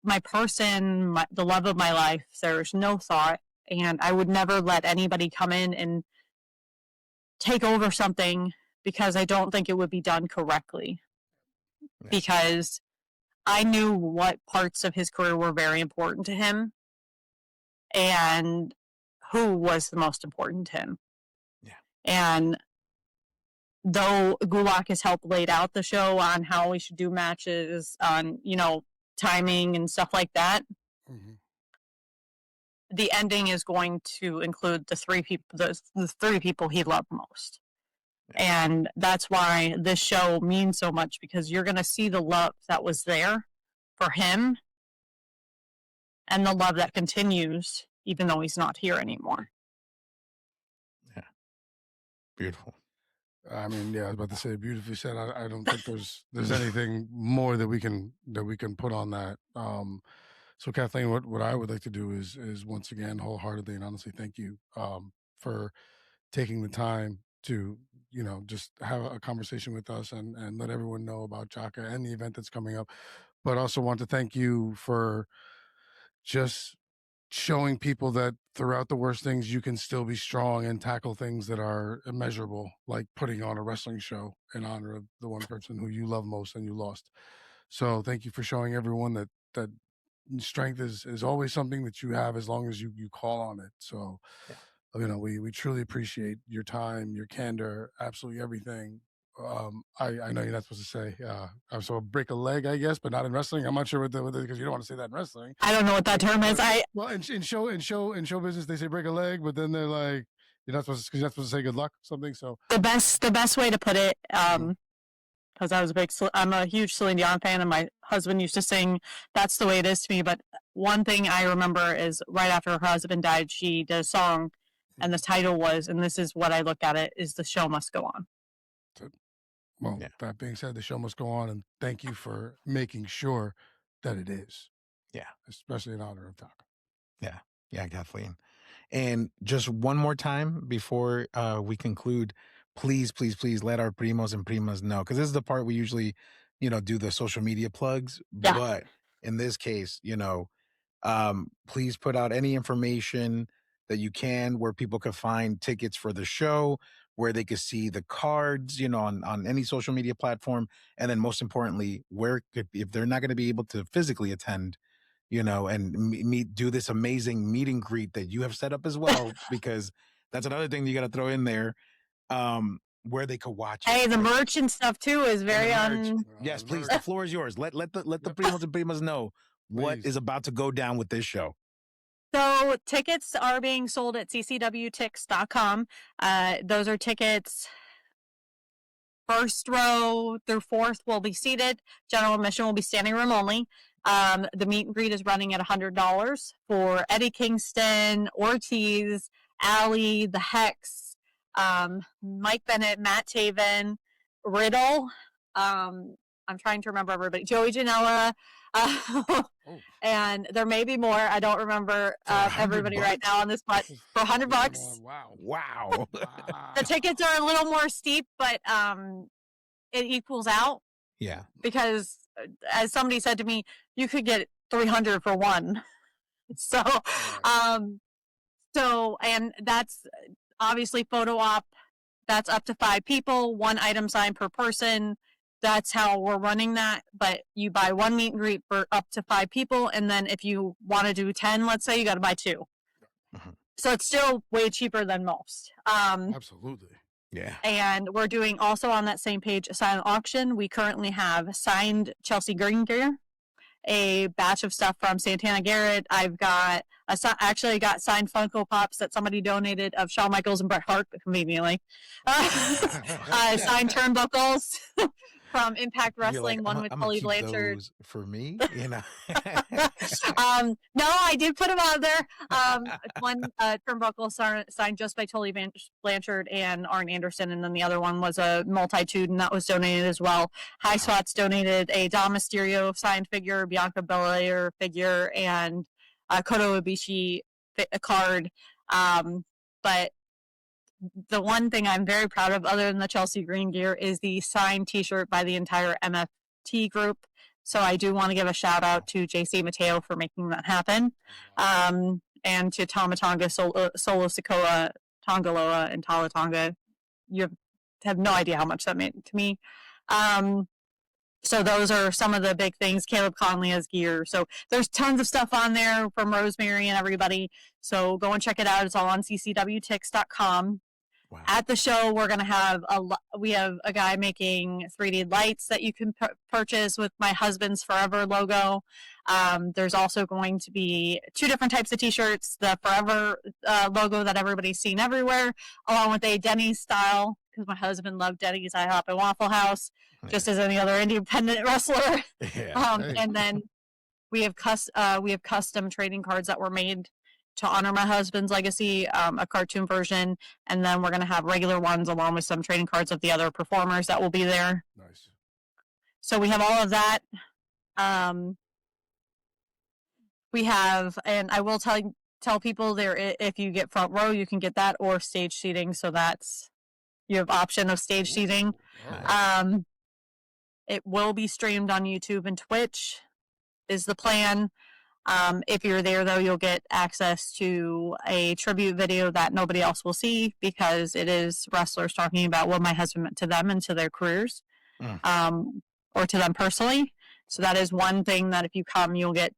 my person, the love of my life. There's no thought. And I would never let anybody come in and take over something because I don't think it would be done correctly. Yeah. Because I knew what parts of his career were very important to him and who was the most important to him. Yeah. And though Gulak has helped laid out the show on how we should do matches, on, you know, timing and stuff like that, the ending is going to include the three people he loved most. Yeah. And that's why this show means so much, because you're going to see the love that was there for him and the love that continues even though he's not here anymore. Yeah. Beautiful. I mean, yeah, I was about to say, beautifully said. I don't think there's anything more that we can put on that. So Kathleen, what I would like to do is once again, wholeheartedly and honestly, thank you for taking the time to, you know, just have a conversation with us and let everyone know about Jaka and the event that's coming up. But also want to thank you for just showing people that throughout the worst things, you can still be strong and tackle things that are immeasurable, like putting on a wrestling show in honor of the one person who you love most and you lost. So thank you for showing everyone that strength is always something that you have as long as you call on it. So, you know, we truly appreciate your time, your candor, absolutely everything. I know you're not supposed to say, so break a leg, I guess, but not in wrestling. I'm not sure what because you don't want to say that in wrestling. I don't know what that term is. Well, in show business, they say break a leg, but then they're like, you're not supposed to say good luck, something. So the best way to put it, because I'm a huge Celine Dion fan, and my husband used to sing "That's the Way It Is" to me. But one thing I remember is right after her husband died, she did a song, and the title was, and this is what I look at it, is "The Show Must Go On." Well, that being said, the show must go on, and thank you for making sure that it is. Yeah. Especially in honor of Jaka. Yeah. Yeah, Kathleen. And just one more time before we conclude, please let our primos and primas know, because this is the part we usually, you know, do the social media plugs. Yeah. But in this case, you know, please put out any information that you can where people could find tickets for the show, where they could see the cards, you know, on any social media platform. And then most importantly, if they're not going to be able to physically attend, you know, and do this amazing meet and greet that you have set up as well, because that's another thing you got to throw in there, where they could watch it. Hey, the merch and stuff too is very Yes, please. The floor is yours. Let the primos and primas know what is about to go down with this show. So tickets are being sold at ccwtix.com. Those are tickets. First row through fourth will be seated. General admission will be standing room only. The meet and greet is running at $100 for Eddie Kingston, Ortiz, Allie, the Hex, Mike Bennett, Matt Taven, Riddle. I'm trying to remember everybody. Joey Janela. And there may be more. I don't remember everybody right now on this, but for $100. Wow. The tickets are a little more steep, but it equals out. Yeah. Because as somebody said to me, you could get 300 for one. So, and that's obviously photo op. That's up to 5 people, 1 item signed per person. That's how we're running that. But you buy 1 meet and greet for up to 5 people. And then if you want to do 10, let's say, you got to buy 2. Mm-hmm. So it's still way cheaper than most. Absolutely. Yeah. And we're doing also on that same page a silent auction. We currently have signed Chelsea Green gear, a batch of stuff from Santana Garrett. I've got I got signed Funko Pops that somebody donated of Shawn Michaels and Bret Hart, conveniently. Signed turnbuckles from Impact Wrestling, one with Tully Blanchard. Those for me, you know. No, I did put them on there. One turnbuckle signed just by Tully Blanchard and Arn Anderson, and then the other one was a multitude, and that was donated as well. High Spots donated a Dom Mysterio signed figure, Bianca Belair figure, and Kota Ibushi card. But the one thing I'm very proud of, other than the Chelsea Green gear, is the signed T-shirt by the entire MFT group. So I do want to give a shout out to JC Mateo for making that happen, and to Tamatonga, Solo Sokoa, Tongaloa, and Talatonga. have no idea how much that meant to me. So those are some of the big things. Caleb Conley has gear. So there's tons of stuff on there from Rosemary and everybody. So go and check it out. It's all on ccwtix.com. Wow. At the show, we're going to have we have a guy making 3D lights that you can purchase with my husband's Forever logo. There's also going to be 2 different types of t-shirts, the Forever logo that everybody's seen everywhere, along with a Denny's style, because my husband loved Denny's IHOP and Waffle House, just as any other independent wrestler. Yeah. And then we have custom trading cards that were made to honor my husband's legacy, a cartoon version, and then we're going to have regular ones along with some trading cards of the other performers that will be there. Nice. So we have all of that. We have, and I will tell people there, if you get front row, you can get that, or stage seating. So you have option of stage seating. Nice. It will be streamed on YouTube and Twitch is the plan. If you're there, though, you'll get access to a tribute video that nobody else will see, because it is wrestlers talking about what my husband meant to them and to their careers, or to them personally. So that is one thing that if you come, you'll get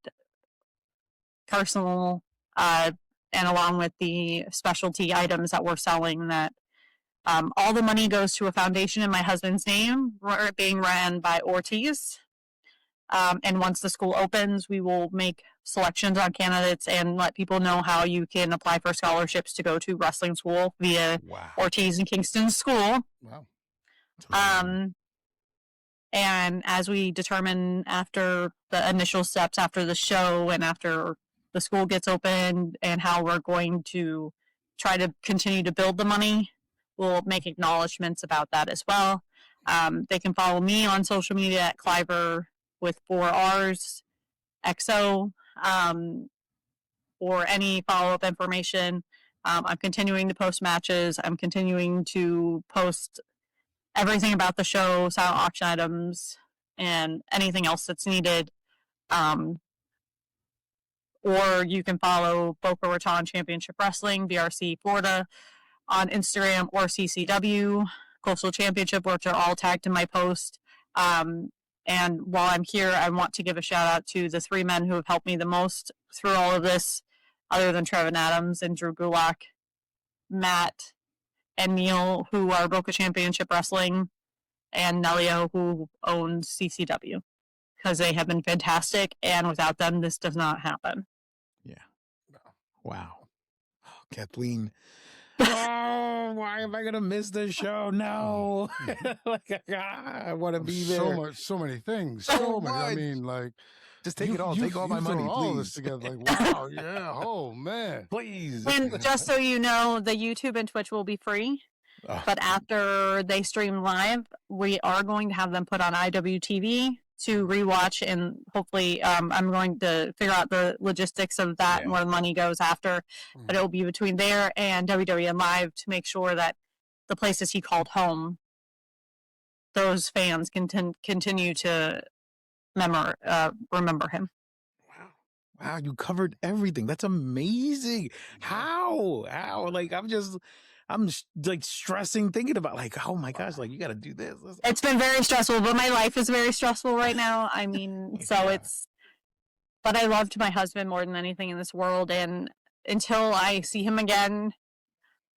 personal, and along with the specialty items that we're selling, that all the money goes to a foundation in my husband's name, being ran by Ortiz. And once the school opens, we will make selections on candidates and let people know how you can apply for scholarships to go to wrestling school via Ortiz and Kingston's school. Wow. And as we determine after the initial steps after the show and after the school gets open and how we're going to try to continue to build the money, we'll make acknowledgments about that as well. They can follow me on social media at Cliver with 4 R's, XO, or any follow-up information. I'm continuing to post matches. I'm continuing to post everything about the show, silent auction items, and anything else that's needed. Or you can follow Boca Raton Championship Wrestling, BRC Florida, on Instagram, or CCW Coastal Championship, which are all tagged in my post. And while I'm here, I want to give a shout out to the 3 men who have helped me the most through all of this, other than Trevin Adams and Drew Gulak, Matt and Neil, who are Boca Championship Wrestling, and Nelio, who owns CCW, because they have been fantastic, and without them, this does not happen. Yeah. Wow. Oh, Kathleen. Oh, why am I gonna miss the show? No. I want to be there. So many things. So many. I mean, like, just take it all. Take all my money, please. All this together. Like, wow. Yeah. Oh man. Please. And just so you know, the YouTube and Twitch will be free. But after they stream live, we are going to have them put on IWTV to rewatch, and hopefully I'm going to figure out the logistics of that and where the money goes after. But it will be between there and WWN Live to make sure that the places he called home, those fans can continue to remember him. Wow, you covered everything. That's amazing. How? Like, I'm like stressing thinking about, like, oh my gosh, like, you got to do this. It's been very stressful, but my life is very stressful right now. I mean, but I loved my husband more than anything in this world. And until I see him again,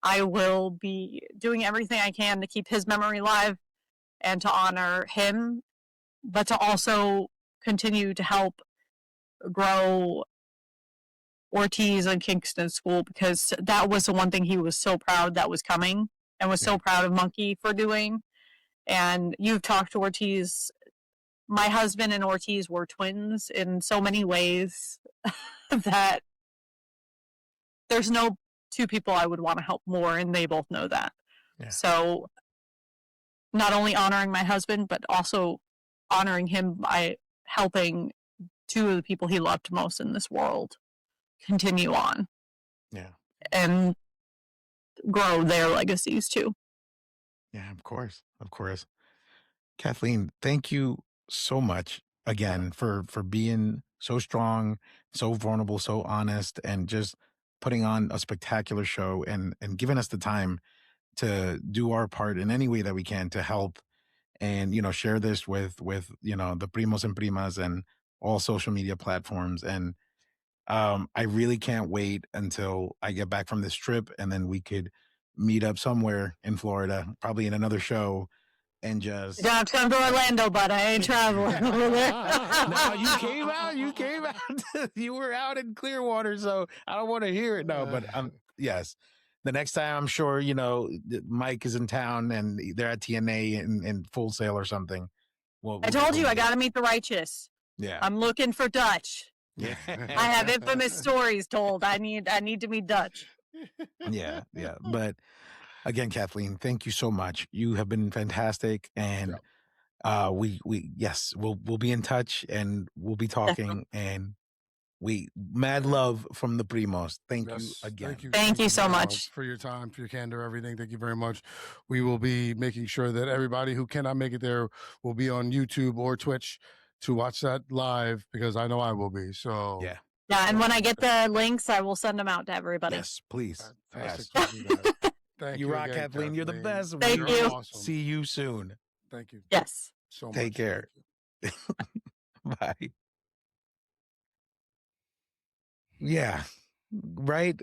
I will be doing everything I can to keep his memory alive and to honor him, but to also continue to help grow Ortiz and Kingston School, because that was the one thing he was so proud that was coming, and was so proud of Monkey for doing. And you've talked to Ortiz. My husband and Ortiz were twins in so many ways that there's no 2 people I would want to help more, and they both know that. Yeah. So not only honoring my husband, but also honoring him by helping 2 of the people he loved most in this world continue on. Yeah. And grow their legacies too. Yeah, of course. Kathleen, thank you so much again for being so strong, so vulnerable, so honest, and just putting on a spectacular show and giving us the time to do our part in any way that we can to help and share this with the primos and primas and all social media platforms. And I really can't wait until I get back from this trip, and then we could meet up somewhere in Florida, probably in another show, and You don't just have to come to Orlando, but I ain't traveling over there. no, you came out, you were out in Clearwater, so I don't want to hear it now. But yes, the next time I'm sure Mike is in town and they're at TNA in Full Sail or something. Well, I told you I got to meet the righteous. Yeah, I'm looking for Dutch. yeah, I have infamous stories told. I need to meet Dutch. yeah. But again, Kathleen, thank you so much. You have been fantastic, and we'll be in touch, and we'll be talking, and mad love from the Primos. Thank you again. Thank you so much for your time, for your candor, everything. Thank you very much. We will be making sure that everybody who cannot make it there will be on YouTube or Twitch to watch that live, because I know I will be. So yeah. And when I get the links, I will send them out to everybody. Yes, please. Fantastic. Yes. Thank you you rock, again, Kathleen. You're the best. Thank you. Awesome. See you soon. Thank you. Yes. So much. Take care. Bye. Yeah. Right.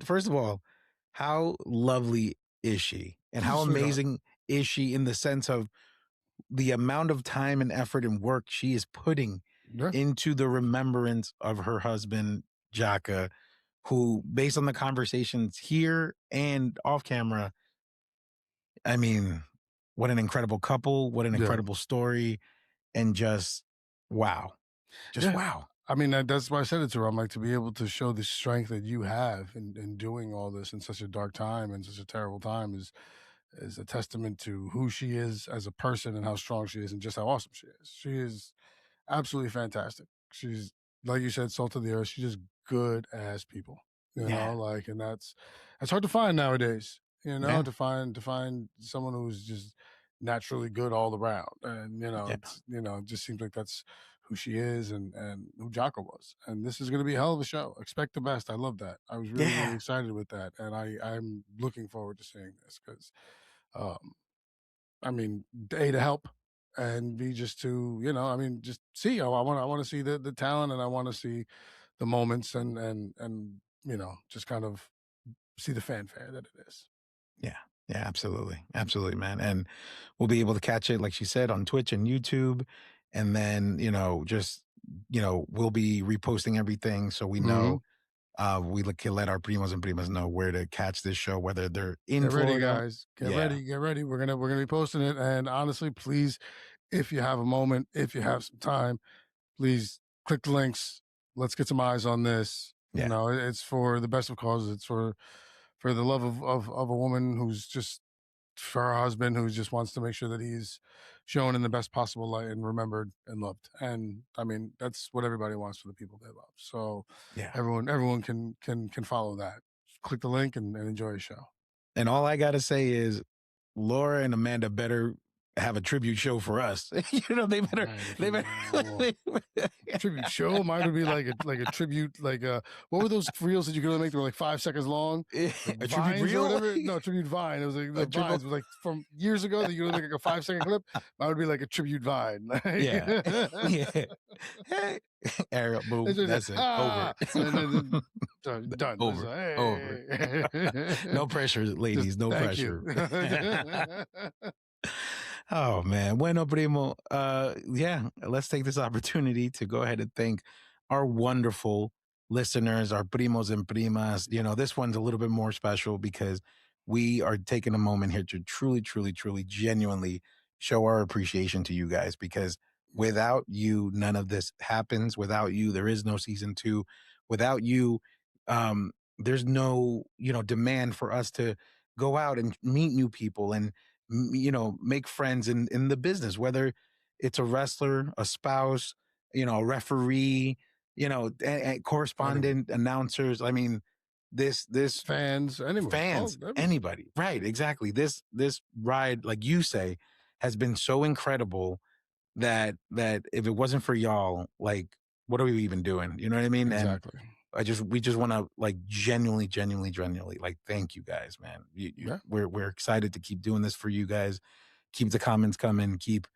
First of all, how lovely is she? And how amazing is she in the sense of the amount of time and effort and work she is putting into the remembrance of her husband, Jaka, who, based on the conversations here and off camera, I mean, what an incredible couple, what an incredible story, and just wow. Wow. I mean, that's why I said it to her. I'm like, to be able to show the strength that you have in doing all this in such a dark time and such a terrible time is a testament to who she is as a person and how strong she is and just how awesome she is. She is absolutely fantastic. She's, like you said, salt of the earth. She's just good as people, you know, like, and that's hard to find nowadays, to find someone who's just naturally good all around. And, it just seems like that's who she is and who Jaka was. And this is going to be a hell of a show. Expect the best. I love that. I was really, really excited with that. And I'm looking forward to seeing this because, I mean, A, to help, and B, just to, just see. I want to see the talent, and I want to see the moments and just kind of see the fanfare that it is. Yeah, absolutely. Absolutely, man. And we'll be able to catch it, like she said, on Twitch and YouTube. And then, we'll be reposting everything. So we know, we can let our primos and primas know where to catch this show, whether they're in Florida. Ready, guys. Get ready. We're gonna be posting it. And honestly, please, if you have a moment, if you have some time, please click the links. Let's get some eyes on this. It's for the best of causes. It's for the love of a woman who's just, for her husband who just wants to make sure that he's shown in the best possible light and remembered and loved. And I mean, that's what everybody wants for the people they love. So everyone can follow that. Click the link and enjoy the show. And all I gotta say is Laura and Amanda better have a tribute show for us. They better tribute show. Mine would be like a tribute, like what were those reels that you could only make? They were like 5 seconds long. A tribute reel? No, tribute vine. It was like the vines. It was like from years ago that you could only make like a 5-second clip. Mine would be like a tribute vine. Yeah. Hey, Ariel, boom. That's it. Over. Done. Over. No pressure, ladies. No pressure. Oh man, bueno primo. Let's take this opportunity to go ahead and thank our wonderful listeners, our primos and primas. This one's a little bit more special because we are taking a moment here to truly, truly, truly, genuinely show our appreciation to you guys, because without you, none of this happens. Without you, there is no season 2. Without you, there's no, demand for us to go out and meet new people and make friends in the business, whether it's a wrestler, a spouse, a referee, a correspondent, announcers. I mean, this fans, anybody. Right. Exactly. This ride, like you say, has been so incredible that if it wasn't for y'all, like, what are we even doing? You know what I mean? Exactly. we just want to like genuinely, like thank you guys, man. Yeah. We're excited to keep doing this for you guys. Keep the comments coming, keep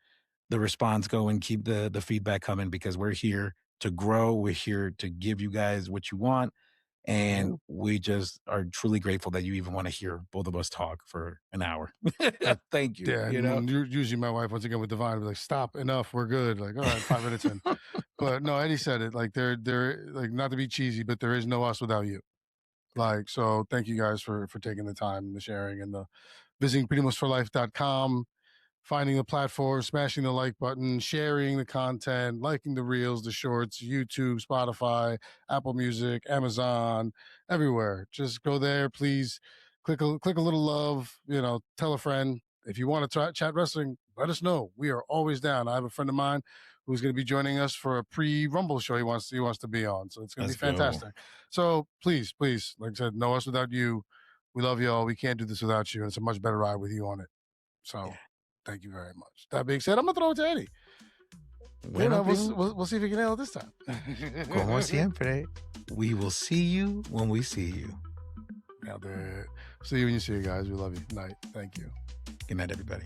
the response going, keep the feedback coming, because we're here to grow. We're here to give you guys what you want. And we just are truly grateful that you even want to hear both of us talk for an hour. Thank you. Yeah, You know, and usually my wife, once again with Divine, will be like, "Stop, enough, we're good." Like, all right, 5 minutes in. But no, Eddie said it. Like, they're like, not to be cheesy, but there is no us without you. Like, so thank you guys for taking the time, the sharing, and the visiting primosforlife.com, finding the platform, smashing the like button, sharing the content, liking the reels, the shorts, YouTube, Spotify, Apple Music, Amazon, everywhere. Just go there, please. Click a little love. Tell a friend. If you want to chat wrestling, let us know. We are always down. I have a friend of mine who's going to be joining us for a pre-Rumble show he wants to be on. So it's going to let's be go. fantastic. So please, like I said, know us without you. We love you all. We can't do this without you. And it's a much better ride with you on it. So thank you very much. That being said, I'm going to throw it to Eddie. Bueno, We'll see if we can nail it this time. Como siempre, we will see you when we see you. See you when you see you guys. We love you. Night. Thank you. Good night, everybody.